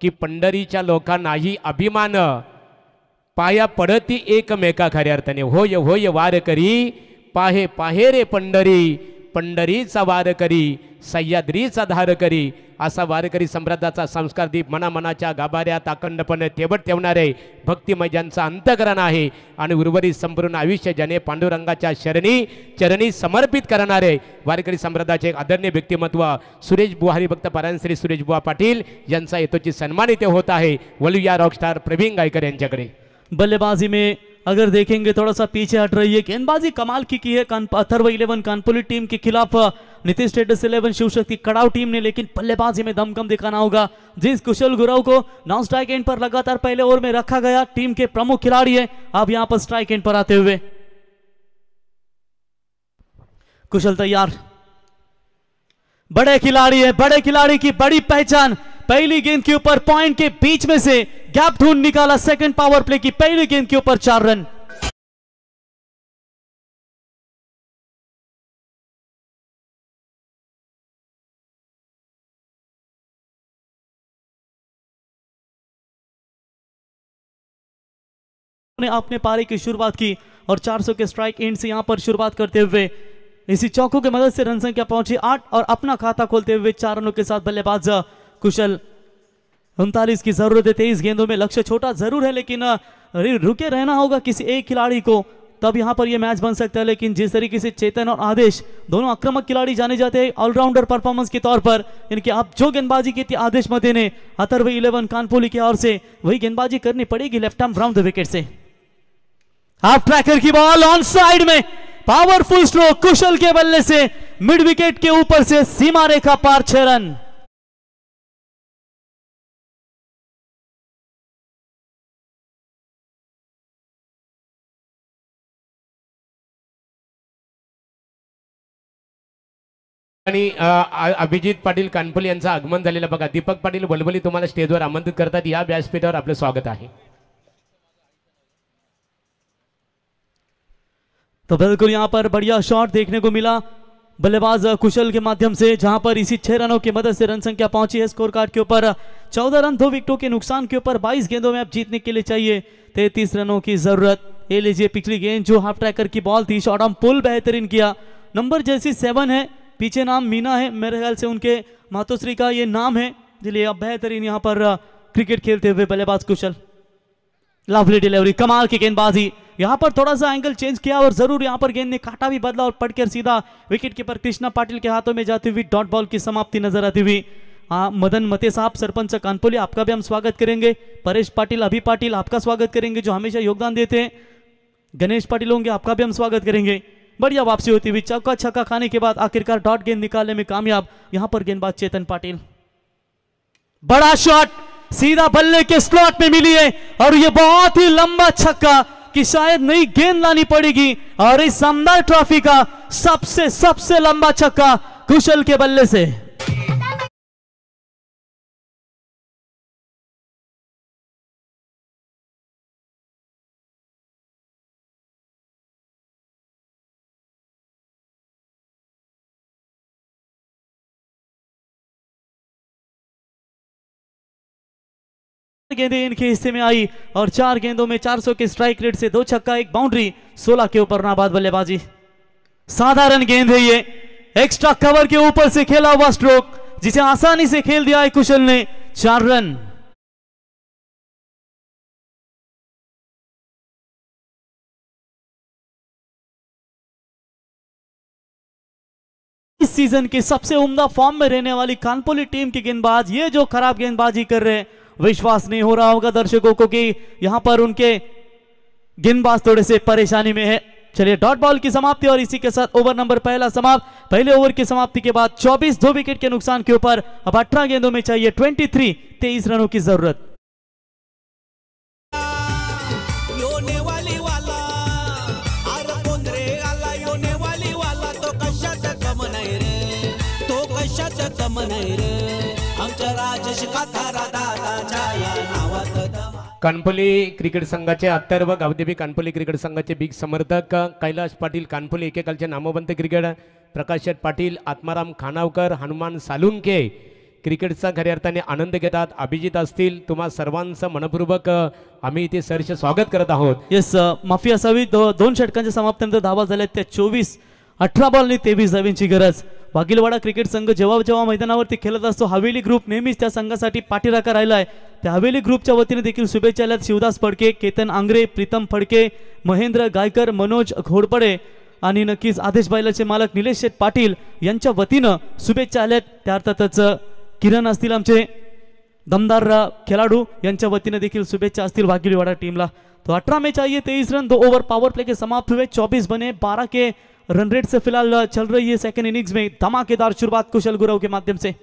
की पंढरीच्या लोकांनाही अभिमान पाया पडती एकमेका खऱ्या अर्थाने। होय होय वारकरी पाहे पाहे रे पंढरी पंढरीचा वारकरी सह्याद्रीचा धारकरी असा वारकरी सम्राटाचा संस्कार दीप मनामनाच्या गाभाऱ्यात अखंडपणे तेवत ठेवणारे भक्तिमय ज्यांचा अंतकरण आहे आणि उर्वरित संपूर्ण आयुष्य ज्याने पांडुरंगाच्या चरणी समर्पित करणारे वारकरी सम्राटाचे एक आदरणीय व्यक्तिमत्व सुरेश बुवा हरिभक्त पारायण श्री सुरेश बुवा पाटील यांचा यथोचित सन्मान इथे होत आहे. वलूया रॉकस्टार प्रवीण गायकर यांच्याकडे. बल्लेबाजी में अगर देखेंगे थोड़ा सा पीछे हट रही है, गेंदबाजी कमाल की है अथर्व 11 कानपुली टीम के खिलाफ नीतीश स्टेटस 11 शिव शक्ति कड़ाव टीम ने, लेकिन बल्लेबाजी में दमखम दिखाना होगा. जिस कुशल गुराव को नॉन स्ट्राइक एंड पर लगातार पहले ओवर में रखा गया, टीम के प्रमुख खिलाड़ी है, अब यहां पर स्ट्राइक एंड पर आते हुए कुशल तैयार. बड़े खिलाड़ी है, बड़े खिलाड़ी की बड़ी पहचान. पहली गेंद के ऊपर पॉइंट के बीच में से गैप ढूंढ निकाला. सेकंड पावर प्ले की पहली गेंद के ऊपर 4 रन. आपने पारी की शुरुआत की और 400 के स्ट्राइक एंड से यहां पर शुरुआत करते हुए इसी चौकों की मदद से रन संख्या पहुंची 8 और अपना खाता खोलते हुए 4 रनों के साथ बल्लेबाज कुशल. 39 की जरूरत है. 23 गेंदों में लक्ष्य छोटा जरूर है, लेकिन रुके रहना होगा किसी एक खिलाड़ी को, तब यहां पर यह मैच बन सकता है. लेकिन जिस तरीके से चेतन और आदेश दोनों आक्रामक खिलाड़ी जाने जाते हैं ऑलराउंडर परफॉर्मेंस के तौर पर, इनके अब जो गेंदबाजी की थी आदेश मते ने अथर्व 11 कानपुली की ओर से वही गेंदबाजी करनी पड़ेगी left arm round the wicket से. हाफ ट्रैकर की बॉल ऑन साइड में, पावरफुल स्ट्रोक कुशल के बल्ले से मिड विकेट के ऊपर से सीमा रेखा पार 6 रन. आणि अभिजित पाटील कानपुली यांचं आगमन झालेलं बघा. दीपक पाटील बलबली तुम्हाला स्टेजवर आमंत्रित करतात. या व्यासपीठावर आपलं स्वागत आहे. तो बिल्कुल यहां पर बढ़िया शॉट देखने को मिला बल्लेबाज कुशल के माध्यम से, जहां पर इसी 6 रनों की मदद से रन संख्या पहुंची है स्कोर कार्ड के ऊपर 14 रन 2 विकेटों के नुकसान के ऊपर. 22 गेंदों में अब जीतने के लिए चाहिए 33 रनों की जरूरत. ये लीजिए पिछली गेंद जो हाफ ट्रैकर की बॉल थी, शॉट ऑन पुल बेहतरीन किया. नंबर जैसी 7 है, पीछे नाम मीना है, मेरे ख्याल से उनके मातोश्री का ये नाम है, इसलिए अब बेहतरीन यहां पर क्रिकेट खेलते हुए बल्लेबाज कुशल. लवली डिलीवरी, कमाल की गेंदबाजी. यहां पर थोड़ा सा एंगल चेंज किया और जरूर यहां पर गेंद ने काटा भी बदला और पटकर सीधा विकेट कीपर कृष्णा पाटिल के हाथों में जाती हुई डॉट बॉल की समाप्ति नजर आती हुई. मदन मते साहब सरपंच कानपुली, आपका भी हम स्वागत करेंगे. परेश पाटिल, अभी पाटिल आपका स्वागत करेंगे जो हमेशा योगदान देते हैं. गणेश पाटिल होंगे, आपका भी हम स्वागत करेंगे. बढ़िया वापसी होती हुई, चौका छक्का खाने के बाद आखिरकार डॉट गेंद निकालने में कामयाब यहां पर गेंदबाज चेतन पाटिल. बड़ा शॉट सीधा बल्ले के स्लॉट में मिली है और यह बहुत ही लंबा छक्का कि शायद नई गेंद लानी पड़ेगी. और इस शानदार ट्रॉफी का सबसे लंबा छक्का कुशल के बल्ले से. गेंदें इनके हिस्से में आई और 4 गेंदों में 400 के स्ट्राइक रेट से 2 छक्का 1 बाउंड्री, 16 के ऊपर नाबाद बल्लेबाजी. साधारण गेंद है ये, एक्स्ट्रा कवर के ऊपर से खेला हुआ स्ट्रोक जिसे आसानी से खेल दिया है कुशल ने. 4 रन. इस सीजन के सबसे उम्दा फॉर्म में रहने वाली कानपुली टीम की गेंदबाज ये जो खराब गेंदबाजी कर रहे हैं, विश्वास नहीं हो रहा होगा दर्शकों को कि यहां पर उनके गेंदबाज थोड़े से परेशानी में है. चलिए डॉट बॉल की समाप्ति और इसी के साथ ओवर नंबर पहला समाप्त. पहले ओवर की समाप्ति के बाद 24 2 विकेट के नुकसान के ऊपर अब 18 गेंदों में चाहिए 23 रनों की जरूरत. कानपुली क्रिकेट संघाचे अथर्व गावदेवी कानपुली क्रिकेट संघाचे बिग समर्थक कैलाश पाटील कानपुली एकेकालचे नामवंत क्रिकेट प्रकाश पाटील, आत्माराम खानावकर, हनुमान सालुंके क्रिकेटचा खऱ्या अर्थाने आनंद घेतात. अभिजित असतील, तुम्हा सर्वांचं मनपूर्वक आम्ही इथे सहर्ष स्वागत करत आहोत. येस, माफी असावी. 2 षटकांच्या समाप्तीनंतर धावा झाल्या त्या 24 18 बॉल आणि 23 धावांची गरज. वाघिलवाडा क्रिकेट संघ जेव्हा जेव्हा मैदानावरती खेळत असतो हवेली ग्रुप नेहमीच त्या संघासाठी पाठीराखा राहिला आहे. त्या हवेली ग्रुपच्या वतीने देखील शुभेच्छा आल्यात. शिवदास फडके, केतन आंग्रे, प्रीतम फडके, महेंद्र गायकर, मनोज घोडपडे आणि नक्कीच आदेश बैलाचे मालक निलेश शेठ पाटील यांच्या वतीनं शुभेच्छा आल्यात. त्या अर्थातच किरण असतील आमचे दमदार खिलाडू, यांच्या वतीने देखील शुभेच्छा असतील वाघिलवाडा टीमला. तो 18 में चाहिए 23 रन, 2 ओवर पावर प्ले के समाप्त हुए, 24 बने, 12 के रन रेट से फिलहाल चल रही है सेकंड इनिंग्स में धमाकेदार शुरुआत कुशल गुरव के माध्यम से.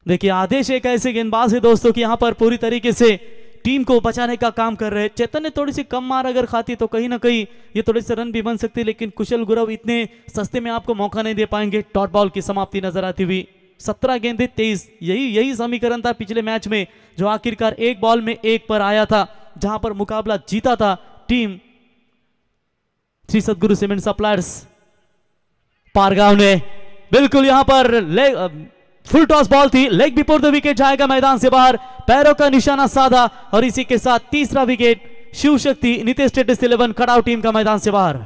देखिए आदेश एक ऐसे गेंदबाज है दोस्तों कि यहाँ पर पूरी तरीके से टीम को बचाने का काम कर रहे हैं. चेतन ने थोड़ी सी कम मार अगर खाती तो कहीं ना कहीं ये थोड़े से रन भी बन सकते, लेकिन कुशल गुरव इतने सस्ते में आपको मौका नहीं दे पाएंगे. डॉट बॉल की समाप्ति नजर आती हुई. 17 गेंदे 23, यही समीकरण था पिछले मैच में जो आखिरकार एक बॉल में 1 पर आया था, जहां पर मुकाबला जीता था टीम श्री सद्गुरु सीमेंट सप्लायर्स पारगांव ने. बिल्कुल यहां पर फुल टॉस बॉल थी, लेग बिफोर द विकेट जाएगा मैदान से बाहर, पैरों का निशाना साधा और इसी के साथ तीसरा wicket Shiv Shakti Nitesh status 11 खड़ाव team का मैदान से बाहर.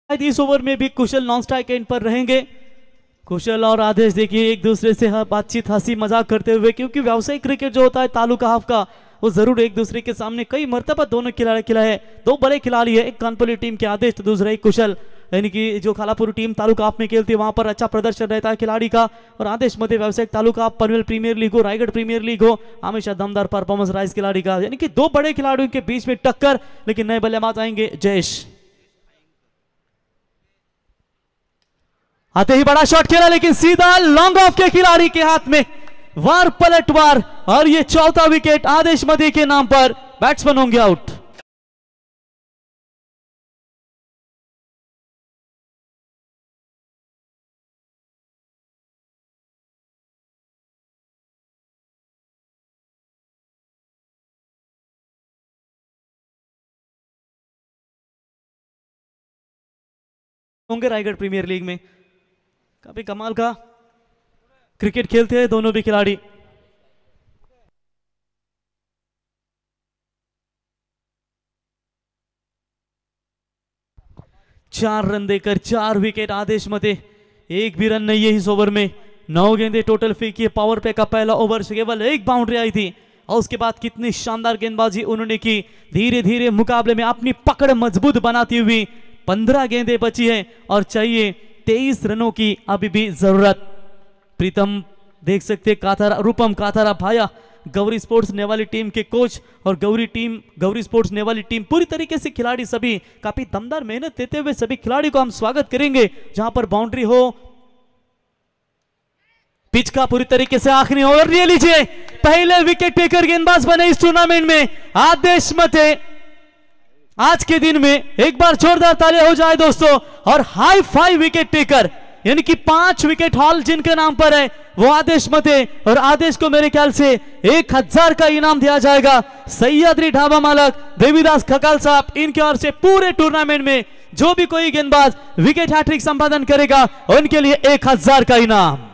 इस ओवर में भी कुशल नॉन स्ट्राइक एंड पर रहेंगे. कुशल और आदेश देखिए एक दूसरे से बातचीत हंसी मजाक करते हुए, क्योंकि व्यावसायिक क्रिकेट जो होता है तालुका हाफ का, वो जरूर एक दूसरे के सामने कई मर्तबा दोनों खिलाड़ी है. 2 बड़े खिलाड़ी है, एक कानपुरी टीम के आदेश तो दूसरा एक कुशल, यानी कि जो खालापुर टीम तालुका हाफ में खेलती है वहां पर अच्छा प्रदर्शन रहता है खिलाड़ी का. और आदेश मध्ये व्यावसायिक तालुका हाफ पनवेल प्रीमियर लीग हो, रायगढ़ प्रीमियर लीग हो, हमेशा दमदार परफॉर्मेंस रहा इस खिलाड़ी का. यानी कि 2 बड़े खिलाड़ियों के बीच में टक्कर, लेकिन नए बल्लेबाज आएंगे जयेश. आते ही बड़ा शॉट खेला, लेकिन सीधा लॉन्ग ऑफ के खिलाड़ी के हाथ में, वार पलटवार, और ये चौथा विकेट आदेश मध्य के नाम पर. बैट्समैन होंगे आउट. होंगे रायगढ़ प्रीमियर लीग में. काफी कमाल का क्रिकेट खेलते हैं दोनों भी खिलाड़ी. चार रन देकर 4 विकेट आदेश मध्ये. एक भी रन नहीं है इस ओवर में. 9 गेंदे टोटल फेंकी. पावर प्ले का पहला ओवर से केवल 1 बाउंड्री आई थी, और उसके बाद कितनी शानदार गेंदबाजी उन्होंने की. धीरे धीरे मुकाबले में अपनी पकड़ मजबूत बनाती हुई 15 गेंदें बची है और चाहिए 23 रनों की अभी भी जरूरत. प्रीतम देख सकते काथारा, रूपम काथारा भाया, गौरी स्पोर्ट्स नेवाली टीम के कोच, और गौरी स्पोर्ट्स नेवाली टीम पूरी तरीके से खिलाड़ी सभी काफी दमदार मेहनत देते हुए सभी खिलाड़ी को हम स्वागत करेंगे. जहां पर बाउंड्री हो, पिच का पूरी तरीके से आखिरी ओवर. ये लीजिए पहले विकेट टेकर गेंदबाज बने इस टूर्नामेंट में आदेश मते. आज के दिन में एक बार जोरदार तालियां हो जाए दोस्तों. और हाई 5 विकेट टेकर, यानी कि 5 विकेट हॉल जिनके नाम पर है वो आदेश मते. और आदेश को मेरे ख्याल से 1000 का इनाम दिया जाएगा. सह्याद्री ढाबा मालक देवीदास खकाल साहब, इनके ओर से पूरे टूर्नामेंट में जो भी कोई गेंदबाज विकेट हैट्रिक संपादन करेगा उनके लिए 1000 का इनाम.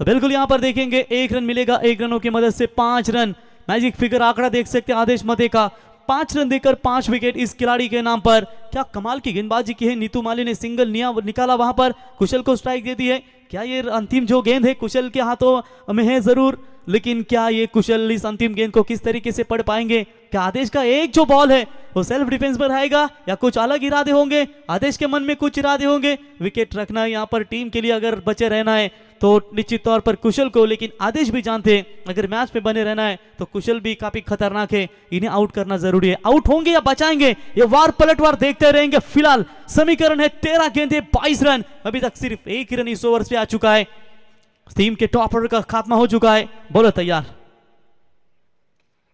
तो बिल्कुल यहां पर देखेंगे 1 रन मिलेगा. 1 रनों की मदद से 5 रन. मैजिक फिगर आंकड़ा देख सकते हैं आदेश मते का. 5 रन देकर 5 विकेट इस खिलाड़ी के नाम पर. क्या कमाल की गेंदबाजी की है. नीतू माली ने सिंगल निकाला, वहां पर कुशल को स्ट्राइक दे दी है. क्या ये अंतिम जो गेंद है कुशल के हाथों में है जरूर. लेकिन क्या ये कुशल इस अंतिम गेंद को किस तरीके से पढ़ पाएंगे? क्या आदेश का एक जो बॉल है वो सेल्फ डिफेंस पर रहेगा या कुछ अलग इरादे होंगे? आदेश के मन में कुछ इरादे होंगे। विकेट रखना यहाँ पर टीम के लिए अगर बचे रहना है तो निश्चित तौर पर कुशल को, लेकिन आदेश भी जानते हैं अगर मैच में बने रहना है तो कुशल भी काफी खतरनाक है, इन्हें आउट करना जरूरी है। आउट होंगे या बचाएंगे ये वार पलटवार देखते रहेंगे। फिलहाल समीकरण है 13 गेंदे 22 रन, अभी तक सिर्फ एक ही रन इस ओवर से आ चुका है। टीम के टॉप ऑर्डर का खात्मा हो चुका है। बोलो तैयार।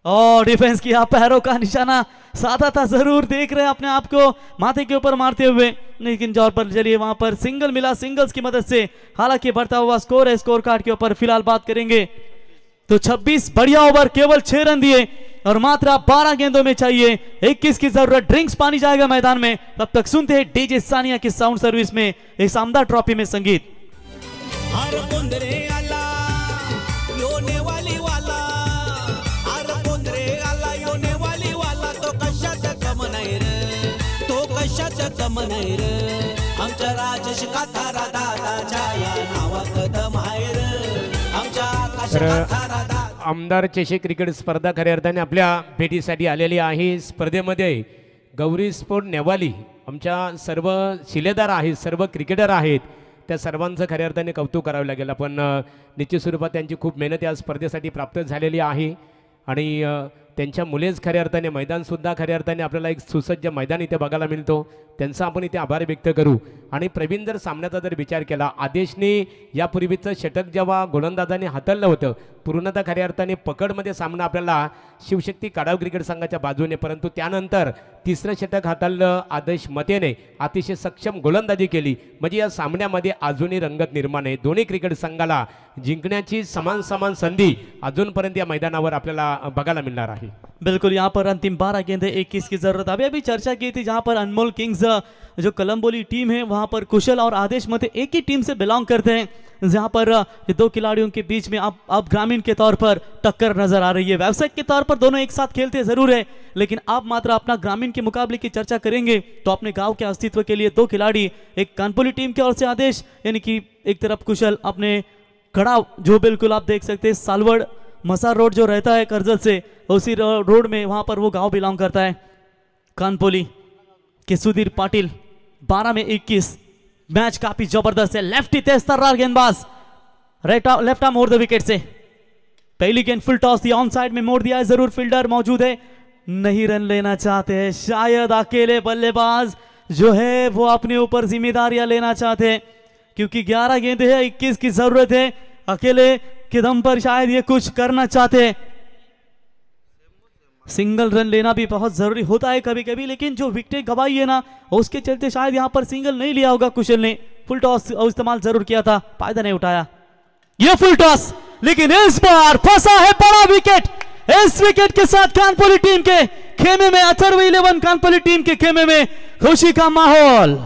और डिफेंस किया, पैरों का निशाना साधा था, जरूर देख रहे हैं अपने आप को माथे के ऊपर मारते हुए, लेकिन जोर पर चलिए वहां पर सिंगल मिला सिंगल्स की मदद से। हालांकि बढ़ता हुआ स्कोर है, स्कोर कार्ड के ऊपर फिलहाल बात करेंगे तो 26 बढ़िया ओवर, केवल 6 रन दिए और मात्र 12 गेंदों में चाहिए 21 की जरूरत। ड्रिंक्स पानी जाएगा मैदान में, तब तक सुनते हैं डीजे सानिया की साउंड सर्विस में एक शानदार ट्रॉफी में संगीत। आमच्या राजेश काथारा दादाच्या या नावात दम आहे रे, आमच्या आकाश काथारा दादा। आमदार चषक क्रिकेट स्पर्धा खऱ्या अर्थाने आपल्या भेटीसाठी आलेली आहे। स्पर्धेमध्ये गौरी स्पोर्ट नेवाली आमच्या सर्व शिलेदार आहेत, सर्व क्रिकेटर आहेत, त्या सर्वांचं खऱ्या अर्थाने कौतुक करावं लागेल। आपण निश्चित स्वरूपात त्यांची खूप मेहनत या स्पर्धेसाठी प्राप्त झालेली आहे आणि त्यांच्या मुलेच खऱ्या अर्थाने मैदानसुद्धा खऱ्या अर्थाने आपल्याला एक सुसज्ज मैदान इथे बघायला मिळतो, त्यांचा आपण इथे आभार व्यक्त करू। आणि प्रवीण जर सामन्याचा जर विचार केला, आदेशने यापूर्वीचं षटक जेव्हा गोलंदाजाने हाताळलं होतं पूर्णतः खऱ्या अर्थाने पकडमध्ये सामना आपल्याला शिवशक्ती काढाव क्रिकेट संघाच्या बाजूने, परंतु त्यानंतर तिसरं षटक हाताळलं आदेश मतेने, अतिशय सक्षम गोलंदाजी केली, म्हणजे या सामन्यामध्ये अजूनही रंगत निर्माण आहे। दोन्ही क्रिकेट संघाला जिंकण्याची समान समान संधी अजूनपर्यंत या मैदानावर आपल्याला बघायला मिळणार आहे। बिल्कुल, यहाँ पर अंतिम 12 गेंदे 21 की जरूरत। अभी चर्चा की थी जहाँ पर अनमोल किंग्स जो कलम्बोली टीम है वहाँ पर कुशल और आदेश मते एक ही टीम से बिलोंग करते हैं, जहाँ पर ये दो खिलाड़ियों के बीच में अब ग्रामीण के तौर पर टक्कर नजर आ रही है। व्यावसायिक के तौर पर दोनों एक साथ खेलते जरूर है, लेकिन आप मात्र अपना ग्रामीण के मुकाबले की चर्चा करेंगे तो अपने गांव के अस्तित्व के लिए दो खिलाड़ी, एक कानपुली टीम की ओर से आदेश यानी कि एक तरफ कुशल अपने खड़ा, जो बिल्कुल आप देख सकते हैं सालवड़ मसार रोड जो रहता है करजल से, उसी रोड में वहां पर वो गांव बिलोंग करता है। कानपोली के सुधीर पाटिल 12 में 21। मैच काफी जबरदस्त है। लेफ्टी तेज तर्रार गेंदबाज left arm over the wicket से पहली गेंद फुल टॉस थी, ऑन साइड में मोड़ दिया है, जरूर फील्डर मौजूद है, नहीं रन लेना चाहते हैं, शायद अकेले बल्लेबाज जो है वो अपने ऊपर जिम्मेदारियां लेना चाहते हैं, क्योंकि 11 गेंदे है, 21 की जरूरत है, अकेले के दम पर शायद ये कुछ करना चाहते हैं। सिंगल रन लेना भी बहुत जरूरी होता है कभी कभी, लेकिन जो विकेट गवाई है ना उसके चलते शायद यहां पर सिंगल नहीं लिया होगा कुशल ने। फुल टॉस इस्तेमाल जरूर किया था, फायदा नहीं उठाया ये फुल टॉस, लेकिन इस बार फंसा है बड़ा विकेट। इस विकेट के साथ कानपुली टीम के खेमे में, अथर्व 11 कानपुली टीम के खेमे में खुशी का माहौल।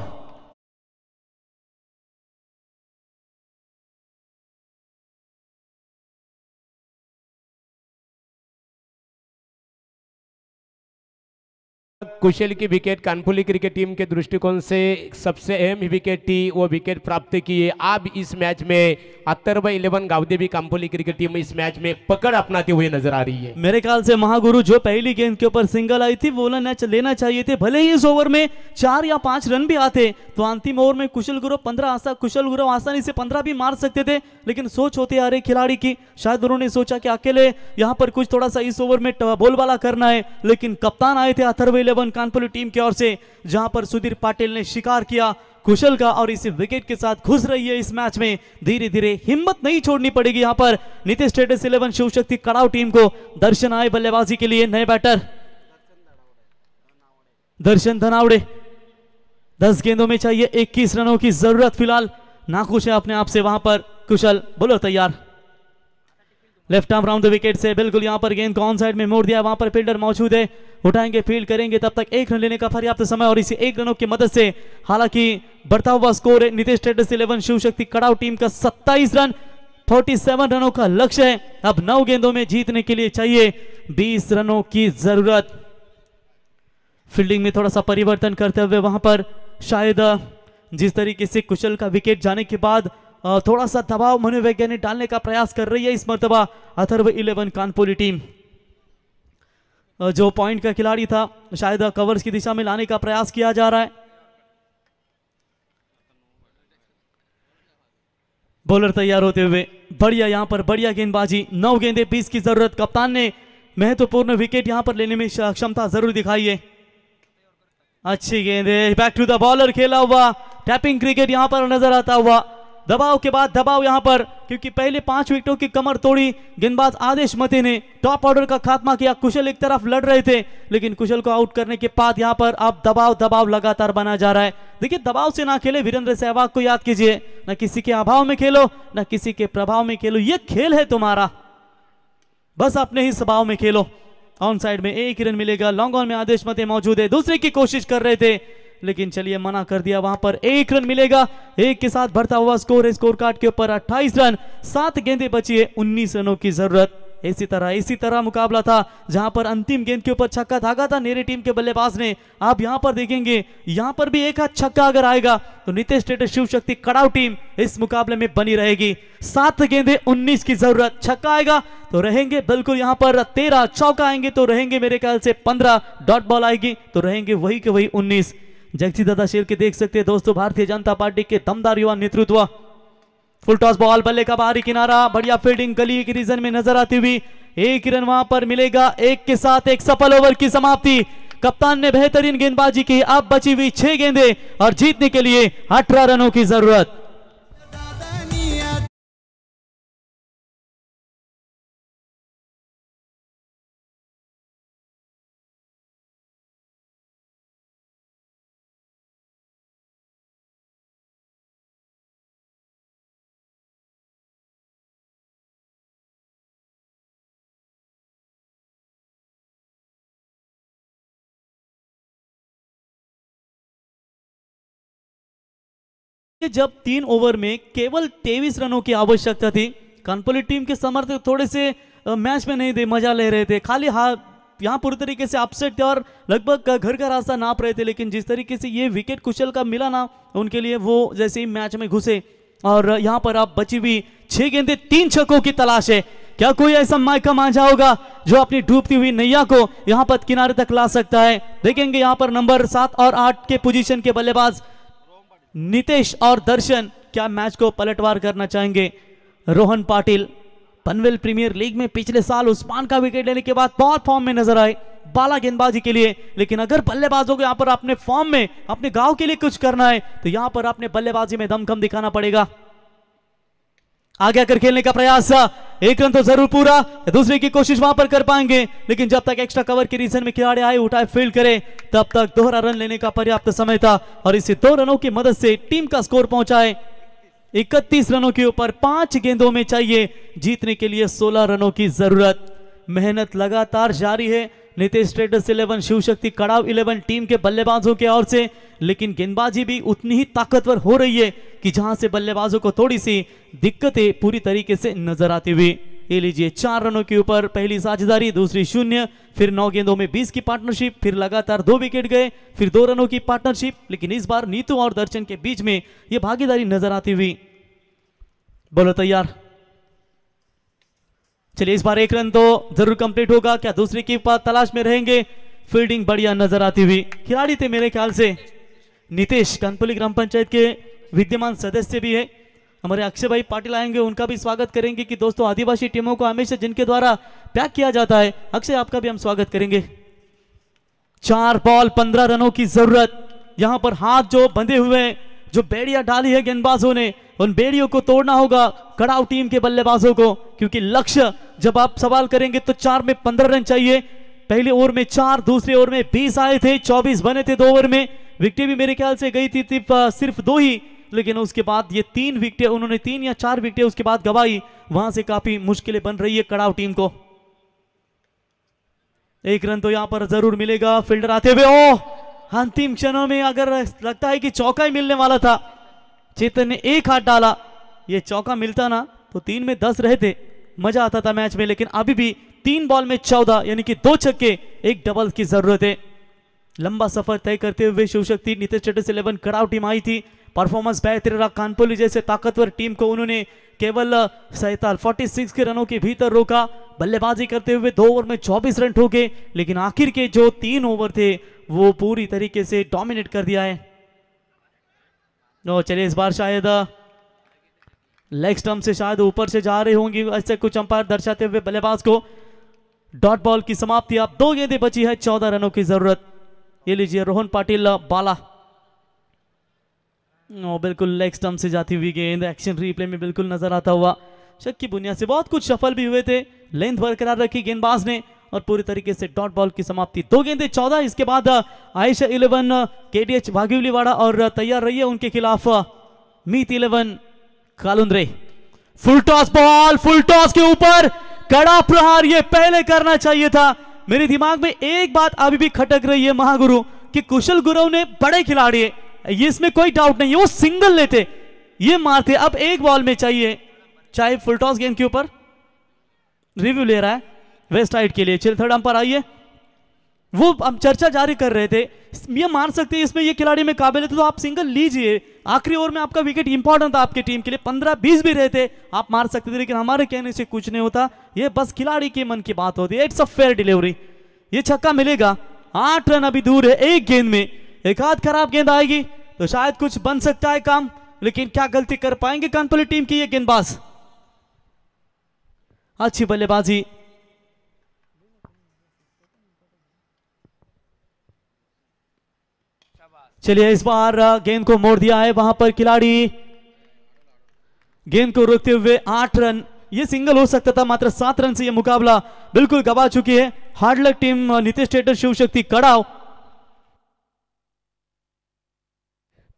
कुशल की विकेट कानपुली क्रिकेट टीम के दृष्टिकोण से सबसे अहम विकेट थी, वो विकेट प्राप्त किए। अब इस मैच में अथर्व 11 गावदेवी कानपुली क्रिकेट टीम इस मैच में पकड़ अपनाते हुए नजर आ रही है। मेरे ख्याल से महागुरु जो पहली गेंद के ऊपर सिंगल आई थी वो लेना चाहिए थे, भले ही इस ओवर में 4 या 5 रन भी आते तो अंतिम ओवर में कुशल गुरु आसानी से 15 भी मार सकते थे, लेकिन सोच होती है हर एक खिलाड़ी की, शायद उन्होंने सोचा कि अकेले यहाँ पर कुछ थोड़ा सा इस ओवर में बोलबाला करना है, लेकिन कप्तान आए थे अथर्व 11 कानपुली टीम की ओर से, जहां पर सुधीर पाटिल ने शिकार किया कुशल का और इसी विकेट के साथ घुस रही है इस मैच में। धीरे धीरे हिम्मत नहीं छोड़नी पड़ेगी यहाँ पर नीतीश ट्रेडर्स 11 शिवशक्ति कड़ाव टीम को। दर्शन आए बल्लेबाजी के लिए, नए बैटर दर्शन धनावड़े, 10 गेंदों में चाहिए 21 रनों की जरूरत। फिलहाल नाखुश है अपने आप से वहां पर कुशल। बोलो तैयार। Left arm round the wicket से बिल्कुल यहां पर गेंद को ऑन साइड में मोड़ दिया, वहां पर फील्डर मौजूद है, उठाएंगे फील्ड करेंगे, तब तक 1 रन लेने का पर्याप्त समय और इसी 1 रनों की मदद से हालांकि बढ़ता हुआ स्कोर है नीतीश ट्रेडर्स 11 शिवशक्ति कड़ाव टीम का 27 रन, 47 रनों का लक्ष्य है। अब 9 गेंदों में जीतने के लिए चाहिए 20 रनों की जरूरत। फील्डिंग में थोड़ा सा परिवर्तन करते हुए वहां पर शायद जिस तरीके से कुशल का विकेट जाने के बाद थोड़ा सा दबाव मनोवैज्ञानिक डालने का प्रयास कर रही है इस मर्तबा अथर्व 11 कानपुरी टीम। जो पॉइंट का खिलाड़ी था शायद कवर्स की दिशा में लाने का प्रयास किया जा रहा है। बॉलर तैयार होते हुए बढ़िया यहां पर बढ़िया गेंदबाजी, 9 गेंदे 20 की जरूरत। कप्तान ने महत्वपूर्ण विकेट यहां पर लेने में क्षमता जरूर दिखाई है। अच्छी गेंदे, बैक टू द बॉलर खेला हुआ, टैपिंग क्रिकेट यहां पर नजर आता हुआ। दबाव के बाद दबाव यहां पर, क्योंकि पहले 5 विकेटों की कमर तोड़ी गेंदबाज आदेश मते ने, टॉप ऑर्डर का खात्मा किया। कुशल एक तरफ लड़ रहे थे लेकिन कुशल को आउट करने के बाद यहां पर अब दबाव लगातार बना जा रहा है। देखिए दबाव से ना खेले, वीरेंद्र सहवाग को याद कीजिए, ना किसी के अभाव में खेलो ना किसी के प्रभाव में खेलो, ये खेल है तुम्हारा, बस अपने ही स्वभाव में खेलो। ऑन साइड में 1 रन मिलेगा। लॉन्ग ऑन में आदेश मते मौजूद है, दूसरे की कोशिश कर रहे थे लेकिन चलिए मना कर दिया। वहां पर 1 रन मिलेगा। 1 के साथ बढ़ता हुआ स्कोर है स्कोर कार्ड के ऊपर 28 रन, 7 गेंदें बची है, 19 रनों की जरूरत। इसी तरह मुकाबला था जहां पर अंतिम गेंद के ऊपर छक्का धागा था नेरी टीम के बल्लेबाज ने। आप यहां पर देखेंगे यहां पर भी एक हाथ छक्का अगर आएगा तो नितेश टेटर शिव शक्ति कड़ाव टीम इस मुकाबले में बनी रहेगी। 7 गेंदें 19 की जरूरत, छक्का आएगा तो रहेंगे बिल्कुल यहां पर 13, चौका आएंगे तो रहेंगे मेरे ख्याल से 15, डॉट बॉल आएगी तो रहेंगे वही के वही 19। जगजीत दादा शेर के देख सकते हैं दोस्तों भारतीय जनता पार्टी के दमदार युवा नेतृत्व। फुल टॉस बॉल, बल्ले का बाहरी किनारा, बढ़िया फील्डिंग गली के रीजन में नजर आती हुई। 1 रन वहां पर मिलेगा। 1 के साथ एक सफल ओवर की समाप्ति। कप्तान ने बेहतरीन गेंदबाजी की। अब बची हुई 6 गेंदें और जीतने के लिए 18 रनों की जरूरत। जब 3 ओवर में केवल 23 रनों की आवश्यकता थी, कानपुर टीम के समर्थक थोड़े से मैच में नहीं थे, मजा ले रहे थे, खाली यहाँ पूरी तरीके से अपसेट थे और लगभग घर का रास्ता नाप रहे थे। लेकिन जिस तरीके से ये विकेट कुशल का मिला ना उनके लिए, वो जैसे ही मैच में घुसे और यहाँ पर अब बची हुई 6 गेंदें 3 छक्कों की तलाश है। क्या कोई ऐसा माइका मांझा होगा जो अपनी डूबती हुई नैया को यहाँ पर किनारे तक ला सकता है? देखेंगे यहाँ पर नंबर 7 और 8 के पोजीशन के बल्लेबाज नितेश और दर्शन क्या मैच को पलटवार करना चाहेंगे। रोहन पाटिल पनवेल प्रीमियर लीग में पिछले साल उस्मान का विकेट लेने के बाद बहुत फॉर्म में नजर आए बाला गेंदबाजी के लिए, लेकिन अगर बल्लेबाजों को यहाँ पर अपने फॉर्म में अपने गांव के लिए कुछ करना है तो यहाँ पर अपने बल्लेबाजी में दमखम दिखाना पड़ेगा। आगे आकर खेलने का प्रयास, 1 रन तो जरूर पूरा, दूसरे की कोशिश वहां पर कर पाएंगे लेकिन जब तक एक्स्ट्रा कवर के रीजन में खिलाड़ी आए उठाए फील्ड करे तब तक दोहरा रन लेने का पर्याप्त समय था और इसे 2 रनों की मदद से टीम का स्कोर पहुंचाए 31 रनों के ऊपर। 5 गेंदों में चाहिए जीतने के लिए 16 रनों की जरूरत। मेहनत लगातार जारी है नितेश ट्रेडर्स 11 शिव शक्ति कड़ाव 11 टीम के बल्लेबाजों के ओर से, लेकिन गेंदबाजी भी उतनी ही ताकतवर हो रही है कि जहां से बल्लेबाजों को थोड़ी सी दिक्कतें पूरी तरीके से नजर आती हुई। ये लीजिए 4 रनों के ऊपर पहली साझेदारी, दूसरी 0, फिर 9 गेंदों में 20 की पार्टनरशिप, फिर लगातार 2 विकेट गए, फिर 2 रनों की पार्टनरशिप, लेकिन इस बार नीतू और दर्शन के बीच में यह भागीदारी नजर आती हुई। बोलो तैयार, चलिए इस बार 1 रन तो जरूर कंप्लीट होगा। क्या दूसरे की तलाश में रहेंगे? फील्डिंग बढ़िया नजर आती हुई। खिलाड़ी थे मेरे ख्याल से नितेश, कानपुली ग्राम पंचायत के विद्यमान सदस्य भी है। हमारे अक्षय भाई पाटिल आएंगे, उनका भी स्वागत करेंगे कि दोस्तों आदिवासी टीमों को हमेशा जिनके द्वारा पैक किया जाता है, अक्षय आपका भी हम स्वागत करेंगे। 4 बॉल 15 रनों की जरूरत। यहां पर हाथ जो बंधे हुए हैं, जो बेड़ियां डाली है गेंदबाजों ने, उन बेड़ियों को तोड़ना होगा कड़ाव टीम के बल्लेबाजों को, क्योंकि लक्ष्य जब आप सवाल करेंगे तो 4 में 15 रन चाहिए। पहले ओवर में 4, दूसरे ओवर में 20 आए थे, 24 बने थे 2 ओवर में। विकेटें भी मेरे ख्याल से गई थी सिर्फ 2 ही, लेकिन उसके बाद ये 3 विकेटें उन्होंने 3 या 4 विकेटें उसके बाद गवाई। वहां से काफी मुश्किलें बन रही है कड़ाव टीम को। 1 रन तो यहां पर जरूर मिलेगा। फील्डर आते हुए, ओह अंतिम क्षणों में अगर लगता है कि चौका ही मिलने वाला था, चेतन ने एक हाथ डाला, ये चौका मिलता ना तो 3 में 10 रहते, मजा आता था मैच में। लेकिन अभी भी 3 बॉल में 14 यानी कि 2 छक्के 1 डबल की जरूरत है। लंबा सफर तय करते हुए शिवशक्ति नितेश ट्रेडर्स 11 कड़ाव टीम आई थी, परफॉर्मेंस बेहतर रहा। कानपुर जैसे ताकतवर टीम को उन्होंने केवल 46 के रनों के भीतर रोका। बल्लेबाजी करते हुए 2 ओवर में 24 रन ठोके, लेकिन आखिर के जो 3 ओवर थे वो पूरी तरीके से डोमिनेट कर दिया है। नो चलिए, इस बार शायद लेग स्टंप से शायद ऊपर से जा रहे होंगे, ऐसे कुछ अंपायर दर्शाते हुए बल्लेबाज को डॉट बॉल की समाप्ति। अब 2 गेंदें बची है, 14 रनों की जरूरत। ये लीजिए रोहन पाटिल बाला, बिल्कुल लेग स्टंप से जाती हुई गेंद एक्शन रिप्ले में बिल्कुल नजर आता हुआ। शक की बुनियाद से बहुत कुछ सफल भी हुए थे, लेंथ बरकरार रखी गेंदबाज ने और पूरी तरीके से डॉट बॉल की समाप्ति। 2 गेंदें 14। इसके बाद आयशा 11 केडीएच भाग्यवलीवाड़ा और तैयार रही है उनके खिलाफ Meet 11 Kalundre. Full toss ball, full toss के ऊपर कड़ा प्रहार, ये पहले करना चाहिए था। मेरे दिमाग में एक बात अभी भी खटक रही है महागुरु कि कुशल गुरव ने बड़े खिलाड़ी है, ये इसमें कोई डाउट नहीं है, वो सिंगल लेते, ये मारते। अब एक बॉल में चाहिए, चाहे फुल टॉस गेंद के ऊपर रिव्यू ले रहा है वेस्ट साइड के लिए। चलिए थर्ड अंपायर आइए, वो हम चर्चा जारी कर रहे थे, ये मार सकते हैं, इसमें ये खिलाड़ी में काबिल है तो आप सिंगल लीजिए। आखिरी ओवर में आपका विकेट इंपॉर्टेंट था आपकी टीम के लिए, 15-20 भी रहते आप मार सकते थे, लेकिन हमारे कहने से कुछ नहीं होता, ये बस खिलाड़ी के मन की बात होती है। इट्स अ फेयर डिलीवरी, ये छक्का मिलेगा। 8 रन अभी दूर है एक गेंद में, एक आध खराब गेंद आएगी तो शायद कुछ बन सकता है काम, लेकिन क्या गलती कर पाएंगे कानपुर टीम की ये गेंदबाज। अच्छी बल्लेबाजी, चलिए इस बार गेंद को मोड़ दिया है, वहां पर खिलाड़ी गेंद को रोकते हुए 8 रन, ये सिंगल हो सकता था, मात्र 7 रन से ये मुकाबला बिल्कुल गवा चुकी है। Hard luck team Nitesh Tetar Shiv Shakti कड़ाव